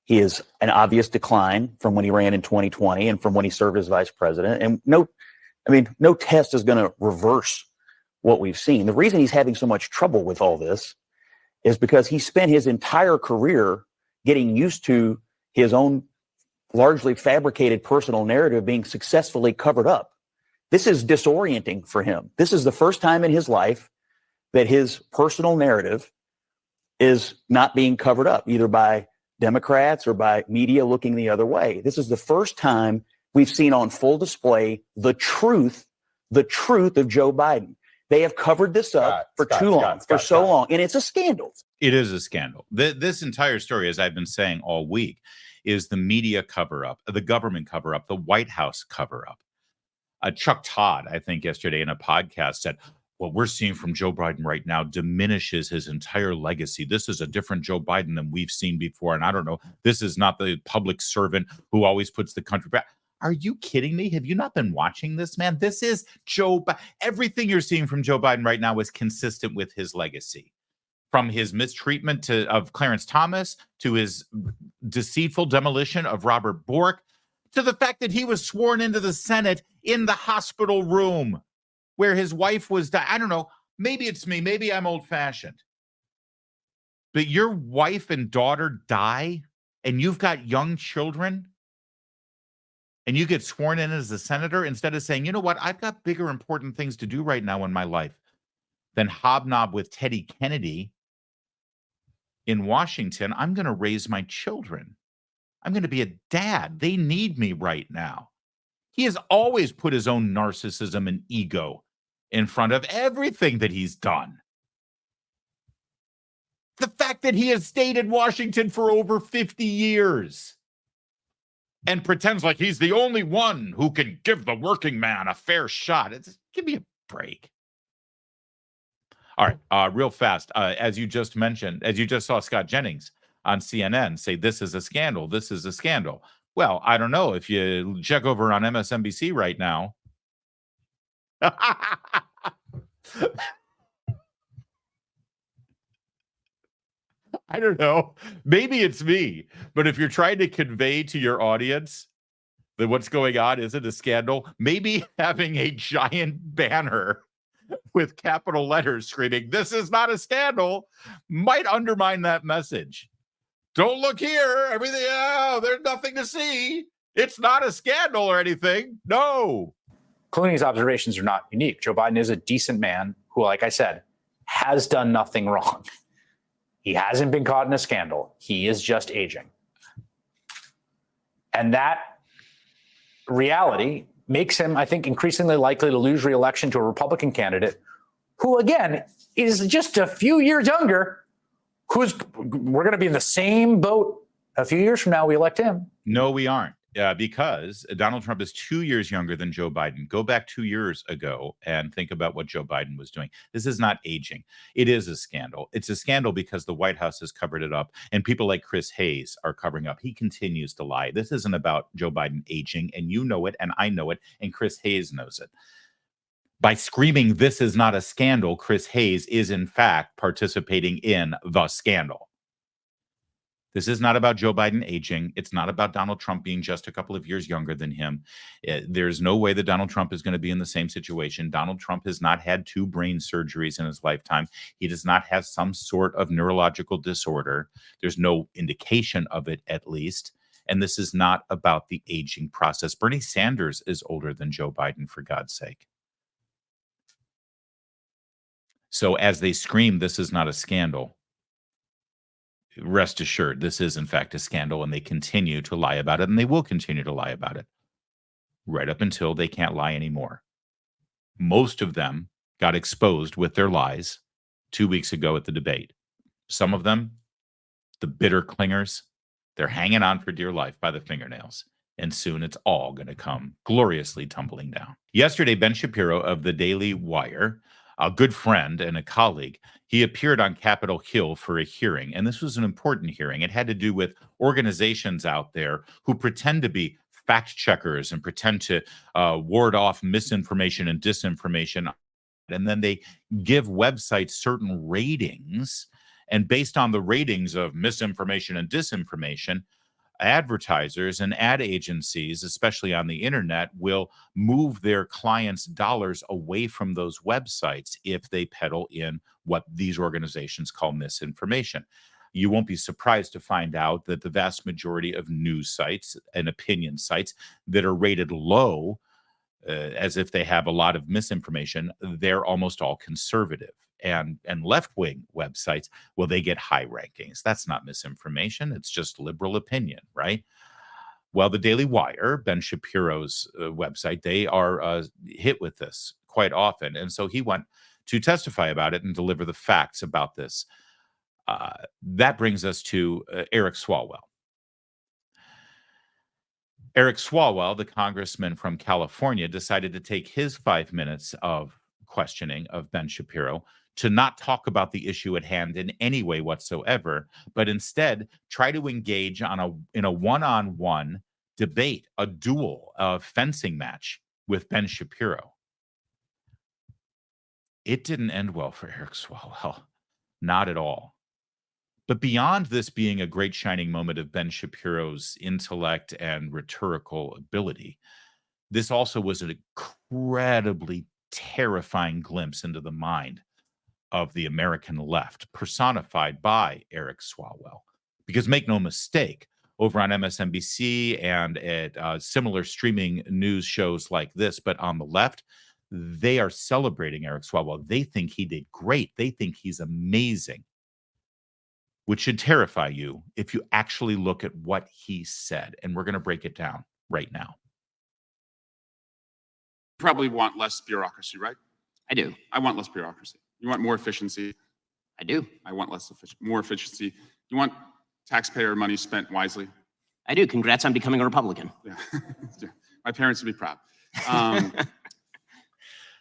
He is an obvious decline from when he ran in 2020 and from when he served as vice president. And no test is going to reverse what we've seen. The reason he's having so much trouble with all this is because he spent his entire career getting used to his own largely fabricated personal narrative being successfully covered up. This is disorienting for him. This is the first time in his life that his personal narrative is not being covered up, either by Democrats or by media looking the other way. This is the first time we've seen on full display the truth of Joe Biden. They have covered this up for so long, and it's a scandal. It is a scandal. This entire story, as I've been saying all week, is the media cover-up, the government cover-up, the White House cover-up. Chuck Todd, I think yesterday in a podcast said, what we're seeing from Joe Biden right now diminishes his entire legacy. This is a different Joe Biden than we've seen before. And I don't know, this is not the public servant who always puts the country back. Are you kidding me? Have you not been watching this, man? This is Joe Biden. Everything you're seeing from Joe Biden right now is consistent with his legacy. from his mistreatment of Clarence Thomas to his deceitful demolition of Robert Bork to the fact that he was sworn into the Senate in the hospital room where his wife was I don't know, maybe it's me, maybe I'm old-fashioned. But your wife and daughter die and you've got young children and you get sworn in as a senator instead of saying, you know what, I've got bigger important things to do right now in my life than hobnob with Teddy Kennedy in Washington. I'm going to raise my children. I'm going to be a dad. They need me right now. He has always put his own narcissism and ego in front of everything that he's done. The fact that he has stayed in Washington for over 50 years and pretends like he's the only one who can give the working man a fair shot. Give me a break. All right, real fast. As you just mentioned, as you just saw Scott Jennings on CNN say, this is a scandal. This is a scandal. Well, I don't know. If you check over on MSNBC right now, I don't know. Maybe it's me. But if you're trying to convey to your audience that what's going on isn't a scandal, maybe having a giant banner with capital letters screaming, this is not a scandal, might undermine that message. Don't look here. Everything, there's nothing to see. It's not a scandal or anything. No. Clooney's observations are not unique. Joe Biden is a decent man who, like I said, has done nothing wrong. He hasn't been caught in a scandal. He is just aging. And that reality makes him, I think, increasingly likely to lose re-election to a Republican candidate who, again, is just a few years younger, we're going to be in the same boat a few years from now. We elect him. No, we aren't. Because Donald Trump is 2 years younger than Joe Biden. Go back 2 years ago and think about what Joe Biden was doing. This is not aging. It is a scandal. It's a scandal because the White House has covered it up and people like Chris Hayes are covering up. He continues to lie. This isn't about Joe Biden aging, and you know it, and I know it, and Chris Hayes knows it. By screaming, this is not a scandal, Chris Hayes is in fact participating in the scandal. This is not about Joe Biden aging. It's not about Donald Trump being just a couple of years younger than him. There's no way that Donald Trump is going to be in the same situation. Donald Trump has not had 2 brain surgeries in his lifetime. He does not have some sort of neurological disorder. There's no indication of it, at least. And this is not about the aging process. Bernie Sanders is older than Joe Biden, for God's sake. So as they scream, this is not a scandal, rest assured, this is in fact a scandal, and they continue to lie about it, and they will continue to lie about it right up until they can't lie anymore. Most of them got exposed with their lies 2 weeks ago at the debate. Some of them, the bitter clingers, they're hanging on for dear life by the fingernails, and soon it's all going to come gloriously tumbling down. Yesterday, Ben Shapiro of the Daily Wire, a good friend and a colleague, he appeared on Capitol Hill for a hearing. And this was an important hearing. It had to do with organizations out there who pretend to be fact checkers and pretend to ward off misinformation and disinformation. And then they give websites certain ratings. And based on the ratings of misinformation and disinformation, advertisers and ad agencies, especially on the internet, will move their clients' dollars away from those websites if they peddle in what these organizations call misinformation. You won't be surprised to find out that the vast majority of news sites and opinion sites that are rated low, as if they have a lot of misinformation, they're almost all conservative. And left-wing websites, well, they get high rankings. That's not misinformation. It's just liberal opinion, right? Well, the Daily Wire, Ben Shapiro's website, they are hit with this quite often. And so he went to testify about it and deliver the facts about this. That brings us to Eric Swalwell. Eric Swalwell, the congressman from California, decided to take his 5 minutes of questioning of Ben Shapiro to not talk about the issue at hand in any way whatsoever, but instead try to engage in a one-on-one debate, a duel, a fencing match with Ben Shapiro. It didn't end well for Eric Swalwell. Not at all. But beyond this being a great shining moment of Ben Shapiro's intellect and rhetorical ability, this also was an incredibly terrifying glimpse into the mind of the American left, personified by Eric Swalwell. Because make no mistake, over on MSNBC and at similar streaming news shows like this, but on the left, they are celebrating Eric Swalwell. They think he did great. They think he's amazing, which should terrify you if you actually look at what he said. And we're going to break it down right now. Probably want less bureaucracy, right? I do. I want less bureaucracy. You want more efficiency. I do. I want more efficiency. You want taxpayer money spent wisely. I do. Congrats on becoming a Republican. Yeah. My parents would be proud.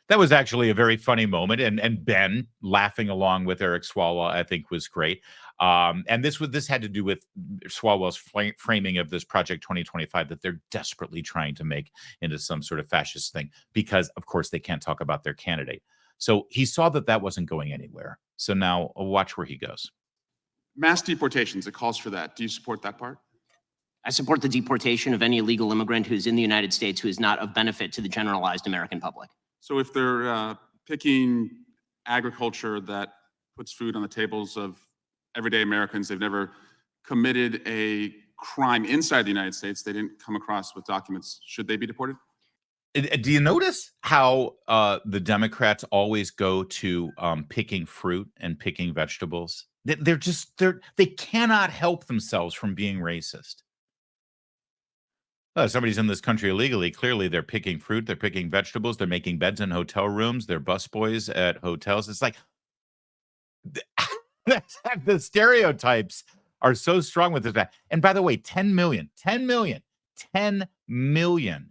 That was actually a very funny moment, and Ben laughing along with Eric Swalwell, I think, was great. And this had to do with Swalwell's framing of this Project 2025 that they're desperately trying to make into some sort of fascist thing because, of course, they can't talk about their candidate. So he saw that wasn't going anywhere. So now watch where he goes. Mass deportations, it calls for that. Do you support that part? I support the deportation of any illegal immigrant who's in the United States who is not of benefit to the generalized American public. So if they're picking agriculture that puts food on the tables of everyday Americans, they've never committed a crime inside the United States, they didn't come across with documents, should they be deported? Do you notice how the Democrats always go to picking fruit and picking vegetables? They cannot help themselves from being racist. Somebody's in this country illegally. Clearly, they're picking fruit. They're picking vegetables. They're making beds in hotel rooms. They're busboys at hotels. It's like the stereotypes are so strong with this. And by the way, 10 million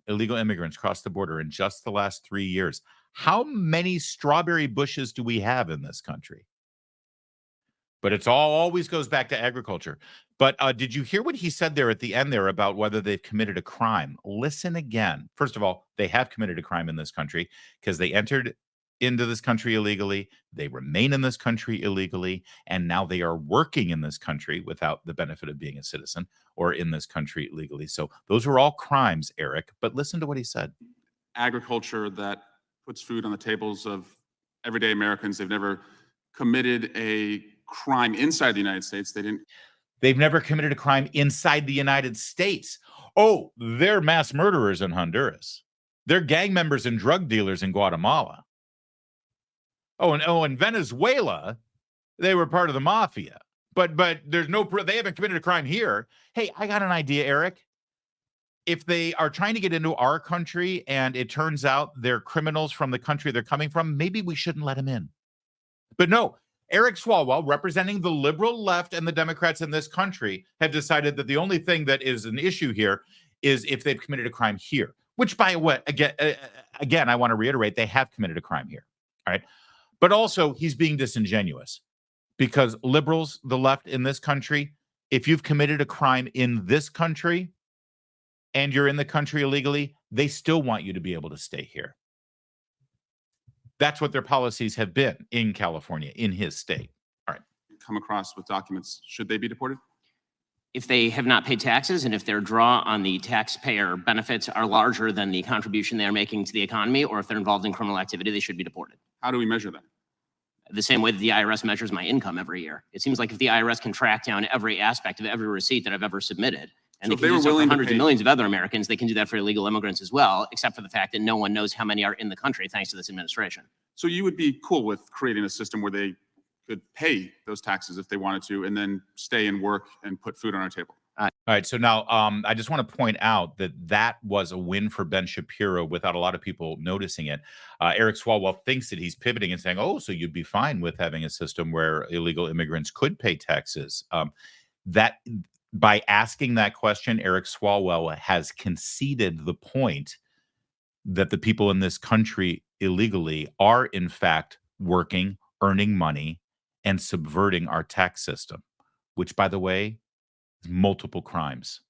illegal immigrants crossed the border in just the last 3 years. How many strawberry bushes do we have in this country? But it's always goes back to agriculture. But did you hear what he said there at the end there about whether they've committed a crime? Listen again. First of all, they have committed a crime in this country because they entered into this country illegally. They remain in this country illegally. And now they are working in this country without the benefit of being a citizen or in this country illegally. So those are all crimes, Eric. But listen to what he said. Agriculture that puts food on the tables of everyday Americans, they've never committed a crime inside the United States. They've never committed a crime inside the United States. Oh, they're mass murderers in Honduras. They're gang members and drug dealers in Guatemala. In Venezuela, they were part of the mafia. But there's no proof. They haven't committed a crime here. Hey, I got an idea, Eric. If they are trying to get into our country and it turns out they're criminals from the country they're coming from, maybe we shouldn't let them in. But no, Eric Swalwell, representing the liberal left and the Democrats in this country, have decided that the only thing that is an issue here is if they've committed a crime here, which by what, again, I want to reiterate, they have committed a crime here. All right. But also he's being disingenuous because liberals, the left in this country, if you've committed a crime in this country and you're in the country illegally, they still want you to be able to stay here. That's what their policies have been in California, in his state. All right. Come across with documents, should they be deported? If they have not paid taxes and if their draw on the taxpayer benefits are larger than the contribution they're making to the economy, or if they're involved in criminal activity, they should be deported. How do we measure that? The same way that the IRS measures my income every year. It seems like if the IRS can track down every aspect of every receipt that I've ever submitted, and So they can do so for hundreds of millions of other Americans, they can do that for illegal immigrants as well, except for the fact that no one knows how many are in the country thanks to this administration. So you would be cool with creating a system where they could pay those taxes if they wanted to, and then stay and work and put food on our table. All right. So now I just want to point out that was a win for Ben Shapiro without a lot of people noticing it. Eric Swalwell thinks that he's pivoting and saying, oh, so you'd be fine with having a system where illegal immigrants could pay taxes. That by asking that question, Eric Swalwell has conceded the point that the people in this country illegally are, in fact, working, earning money, and subverting our tax system, which, by the way, is multiple crimes.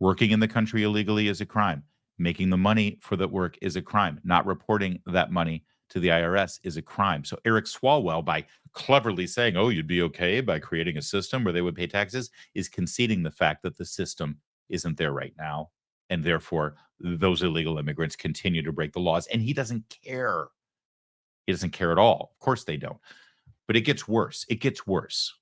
Working in the country illegally is a crime. Making the money for that work is a crime. Not reporting that money to the IRS is a crime. So Eric Swalwell, by cleverly saying, oh, you'd be okay by creating a system where they would pay taxes, is conceding the fact that the system isn't there right now. And therefore, those illegal immigrants continue to break the laws. And he doesn't care. He doesn't care at all. Of course they don't. But it gets worse. It gets worse.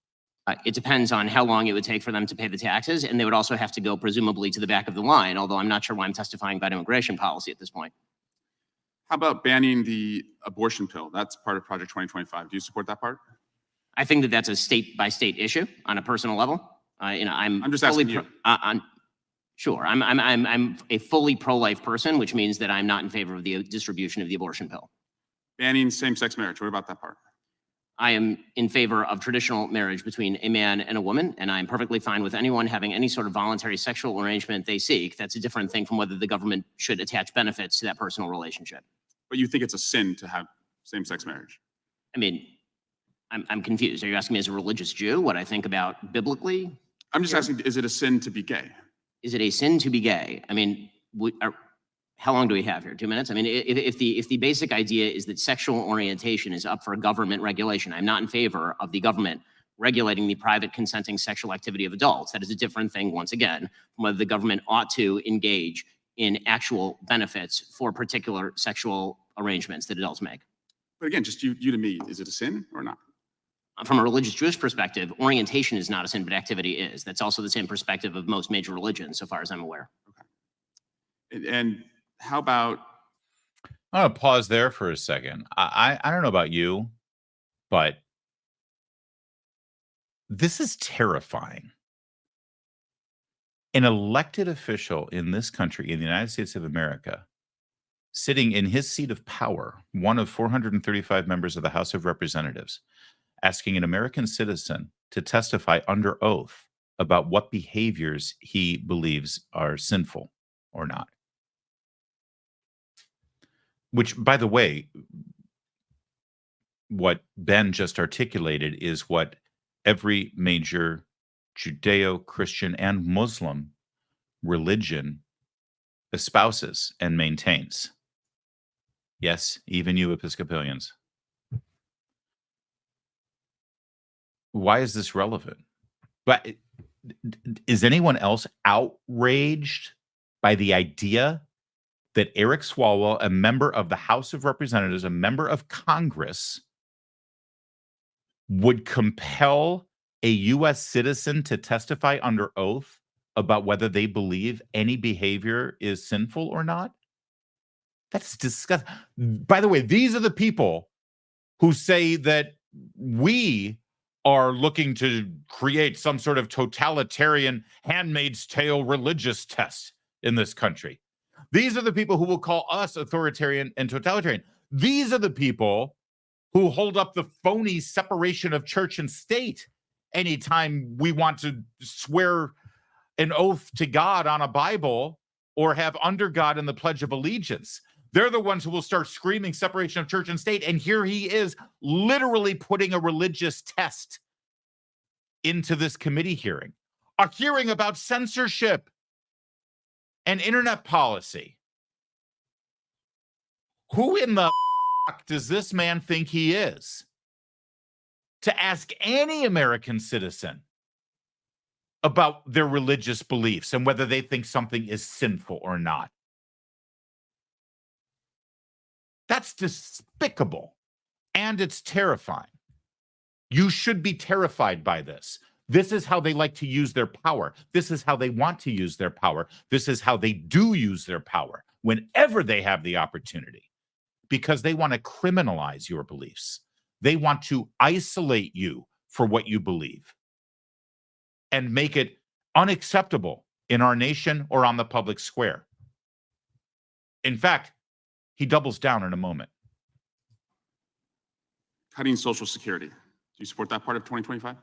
It depends on how long it would take for them to pay the taxes, and they would also have to go presumably to the back of the line, although I'm not sure why I'm testifying about immigration policy at this point. How about banning the abortion pill? That's part of Project 2025. Do you support that part? I think that that's a state-by-state issue on a personal level. I'm just asking you. Sure, I'm a fully pro-life person, which means that I'm not in favor of the distribution of the abortion pill. Banning same-sex marriage. What about that part? I am in favor of traditional marriage between a man and a woman, and I'm perfectly fine with anyone having any sort of voluntary sexual arrangement they seek. That's a different thing from whether the government should attach benefits to that personal relationship. But you think it's a sin to have same-sex marriage? I mean, I'm confused. Are you asking me as a religious Jew what I think about biblically? I'm just asking, is it a sin to be gay? Is it a sin to be gay? I mean, how long do we have here? 2 minutes? I mean, if the basic idea is that sexual orientation is up for government regulation, I'm not in favor of the government regulating the private consenting sexual activity of adults. That is a different thing, once again, from whether the government ought to engage in actual benefits for particular sexual arrangements that adults make. But again, just you to me, is it a sin or not? From a religious Jewish perspective, orientation is not a sin, but activity is. That's also the same perspective of most major religions, so far as I'm aware. Okay. And how about... I'm going to pause there for a second. I don't know about you, but this is terrifying. An elected official in this country, in the United States of America, sitting in his seat of power, one of 435 members of the House of Representatives, asking an American citizen to testify under oath about what behaviors he believes are sinful or not. Which, by the way, what Ben just articulated is what every major Judeo-Christian and Muslim religion espouses and maintains. Yes, even you Episcopalians. Why is this relevant? But is anyone else outraged by the idea that Eric Swalwell, a member of the House of Representatives, a member of Congress, would compel a U.S. citizen to testify under oath about whether they believe any behavior is sinful or not? That's disgusting. By the way, these are the people who say that we are looking to create some sort of totalitarian Handmaid's Tale religious test in this country. These are the people who will call us authoritarian and totalitarian. These are the people who hold up the phony separation of church and state anytime we want to swear an oath to God on a Bible or have under God in the Pledge of Allegiance. They're the ones who will start screaming separation of church and state. And here he is literally putting a religious test into this committee hearing, a hearing about censorship and internet policy. Who in the does this man think he is to ask any American citizen about their religious beliefs and whether they think something is sinful or not? That's despicable, and it's terrifying. You should be terrified by this. This is how they like to use their power. This is how they want to use their power. This is how they do use their power whenever they have the opportunity, because they want to criminalize your beliefs. They want to isolate you for what you believe and make it unacceptable in our nation or on the public square. In fact, he doubles down in a moment. Cutting Social Security. Do you support that part of 2025?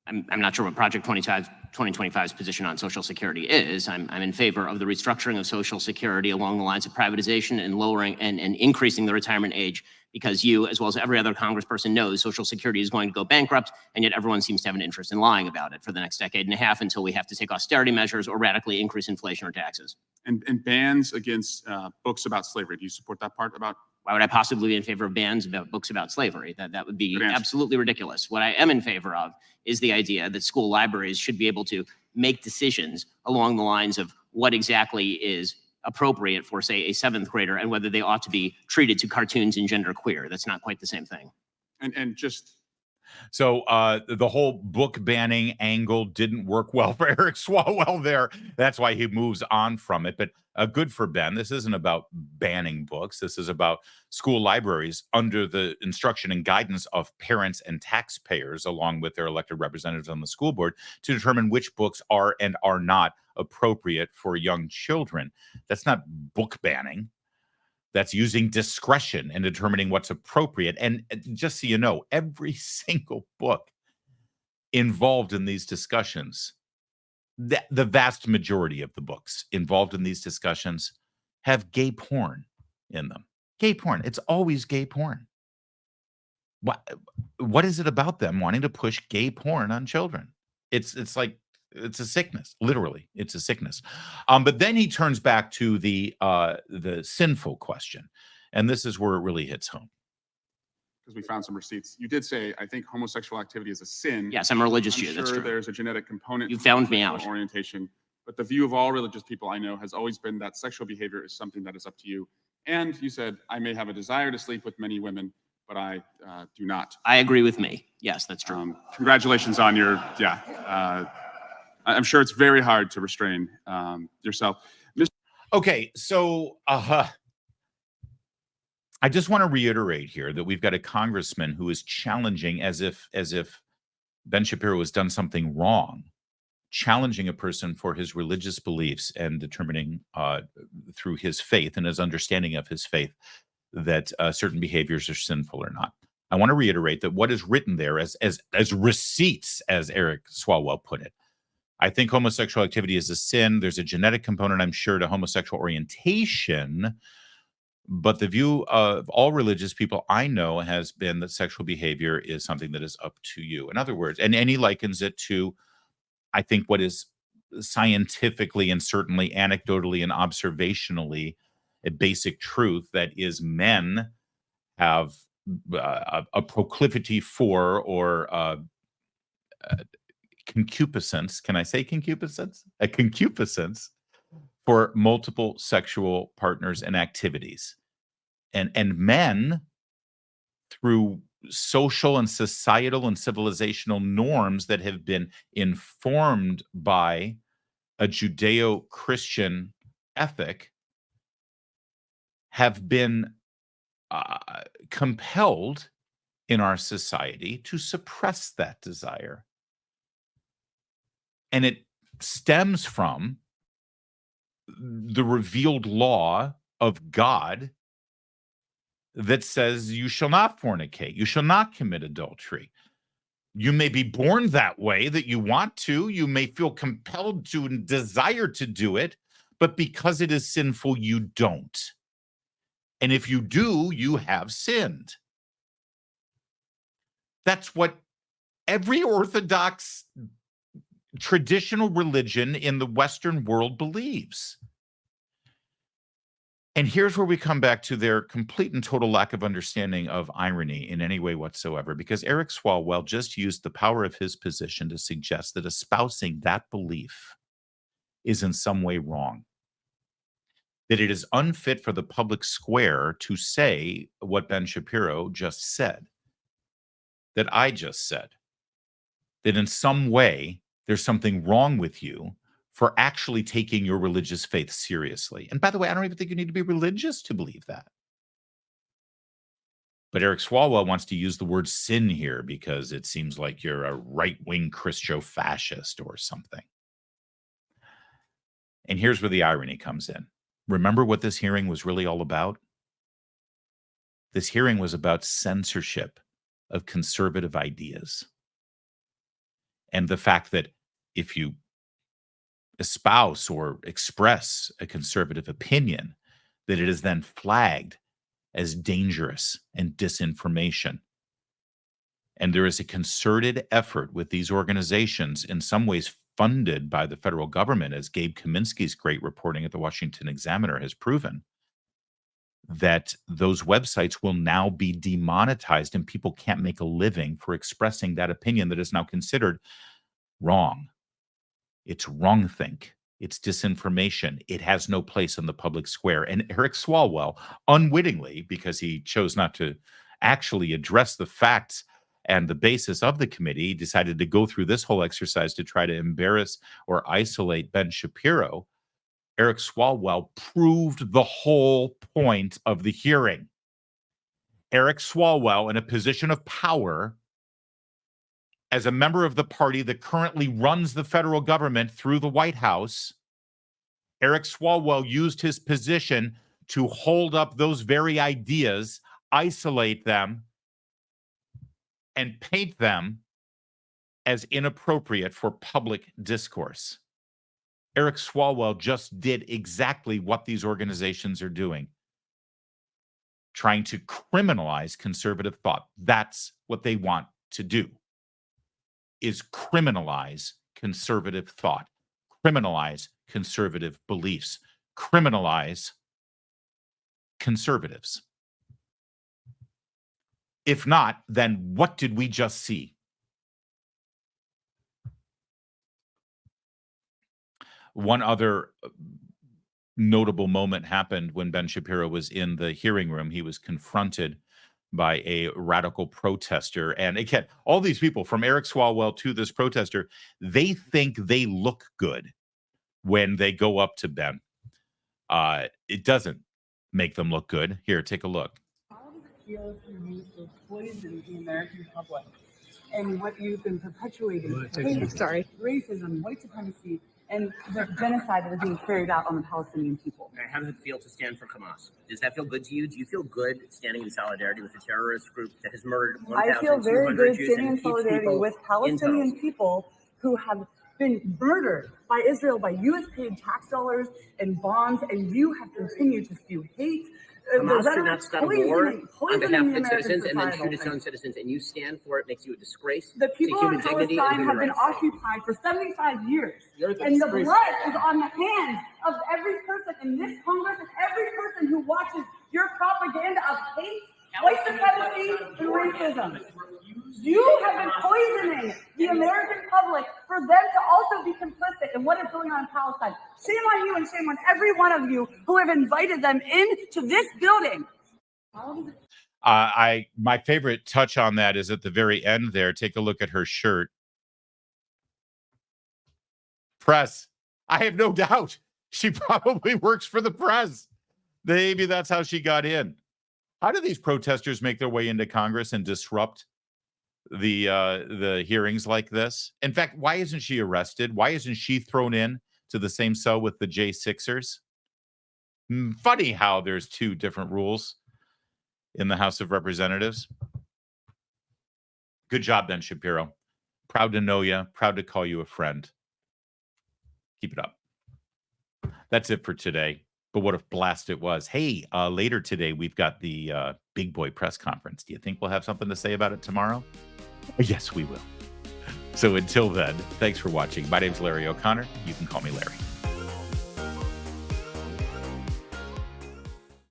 I'm not sure what Project 2025's position on Social Security is. I'm in favor of the restructuring of Social Security along the lines of privatization and lowering and increasing the retirement age, because you, as well as every other congressperson, knows Social Security is going to go bankrupt, and yet everyone seems to have an interest in lying about it for the next decade and a half until we have to take austerity measures or radically increase inflation or taxes. And bans against books about slavery. Do you support that part about Why would I possibly be in favor of bans about books about slavery? That would be absolutely ridiculous. What I am in favor of is the idea that school libraries should be able to make decisions along the lines of what exactly is appropriate for, say, a 7th grader and whether they ought to be treated to cartoons and genderqueer. That's not quite the same thing. And just So the whole book banning angle didn't work well for Eric Swalwell there. That's why he moves on from it. But good for Ben. This isn't about banning books. This is about school libraries under the instruction and guidance of parents and taxpayers, along with their elected representatives on the school board, to determine which books are and are not appropriate for young children. That's not book banning. That's using discretion in determining what's appropriate. And just so you know, every single book involved in these discussions, the vast majority of the books involved in these discussions have gay porn in them. Gay porn. It's always gay porn. What is it about them wanting to push gay porn on children? It's like, it's a sickness. Literally, it's a sickness. But then he turns back to the sinful question, and this is where it really hits home. Because we found some receipts. You did say, I think homosexual activity is a sin. Yes, I'm a religious I'm Jew. That's sure true. there's a genetic component. You found me out. Orientation. But the view of all religious people I know has always been that sexual behavior is something that is up to you. And you said, I may have a desire to sleep with many women, but I do not. I agree with me. Yes, that's true. Congratulations on your, I'm sure it's very hard to restrain yourself. Okay, so I just want to reiterate here that we've got a congressman who is challenging, as if Ben Shapiro has done something wrong, challenging a person for his religious beliefs and determining through his faith and his understanding of his faith that certain behaviors are sinful or not. I want to reiterate that what is written there as receipts, as Eric Swalwell put it. I think homosexual activity is a sin. There's a genetic component, I'm sure, to homosexual orientation. But the view of all religious people I know has been that sexual behavior is something that is up to you. In other words, and he likens it to, I think, what is scientifically and certainly anecdotally and observationally a basic truth, that is, men have a proclivity for, or concupiscence. Can I say concupiscence? A concupiscence for multiple sexual partners and activities. And men, through social and societal and civilizational norms that have been informed by a Judeo-Christian ethic, have been compelled in our society to suppress that desire. And it stems from the revealed law of God that says you shall not fornicate, you shall not commit adultery. You may be born that way, that you want to, you may feel compelled to and desire to do it, but because it is sinful, you don't. And if you do, you have sinned. That's what every Orthodox traditional religion in the Western world believes. And here's where we come back to their complete and total lack of understanding of irony in any way whatsoever, because Eric Swalwell just used the power of his position to suggest that espousing that belief is in some way wrong, that it is unfit for the public square to say what Ben Shapiro just said, that I just said, that in some way there's something wrong with you for actually taking your religious faith seriously. And by the way, I don't even think you need to be religious to believe that. But Eric Swalwell wants to use the word sin here because it seems like you're a right-wing Christo-fascist or something. And here's where the irony comes in. Remember what this hearing was really all about? This hearing was about censorship of conservative ideas. And the fact that if you espouse or express a conservative opinion, that it is then flagged as dangerous and disinformation. And there is a concerted effort with these organizations, in some ways funded by the federal government, as Gabe Kaminsky's great reporting at the Washington Examiner has proven, that those websites will now be demonetized and people can't make a living for expressing that opinion that is now considered wrong. It's wrongthink. It's disinformation. It has no place in the public square. And Eric Swalwell, unwittingly, because he chose not to actually address the facts and the basis of the committee, decided to go through this whole exercise to try to embarrass or isolate Ben Shapiro. Eric Swalwell proved the whole point of the hearing. Eric Swalwell, in a position of power, as a member of the party that currently runs the federal government through the White House, Eric Swalwell used his position to hold up those very ideas, isolate them, and paint them as inappropriate for public discourse. Eric Swalwell just did exactly what these organizations are doing, trying to criminalize conservative thought. That's what they want to do, is criminalize conservative thought, criminalize conservative beliefs, criminalize conservatives. If not, then what did we just see? One other notable moment happened when Ben Shapiro was in the hearing room. He was confronted by a radical protester. And again, all these people, from Eric Swalwell to this protester, they think they look good when they go up to Ben. It doesn't make them look good. Here, take a look. How does it feel for you to poison the American public and what you've been perpetuating? Racism, white supremacy, and the genocide that is being carried out on the Palestinian people. How does it feel to stand for Hamas? Does that feel good to you? Do you feel good standing in solidarity with a terrorist group that has murdered 1,200 I feel very good Jews standing and in keeps solidarity people with in Palestinian tunnels? people who have been murdered by Israel, by U.S. paid tax dollars and bonds, and you have continued to spew hate. Hamas should not start a war on behalf of its citizens and then societal shoot its thing. own citizens, and you stand for it, makes you a disgrace The to people human in dignity and Palestine human have been rights. occupied for 75 years. You're the And the disgrace. blood is on the hands of every person in this Congress and every person who watches your propaganda of hate, white supremacy, and racism. You have been poisoning the American public for them to also be complicit in what is going on in Palestine. Shame on you and shame on every one of you who have invited them into this building. My favorite touch on that is at the very end there. Take a look at her shirt. Press. I have no doubt she probably works for the press. Maybe that's how she got in. How do these protesters make their way into Congress and disrupt the hearings like this? In fact, why isn't she arrested? Why isn't she thrown in to the same cell with the J6ers? Funny how there's two different rules in the House of Representatives. Good job, Ben Shapiro. Proud to know you. Proud to call you a friend. Keep it up. That's it for today. But what a blast it was. Hey, later today, we've got the Big Boy press conference. Do you think we'll have something to say about it tomorrow? Yes, we will. So until then, thanks for watching. My name's Larry O'Connor. You can call me Larry.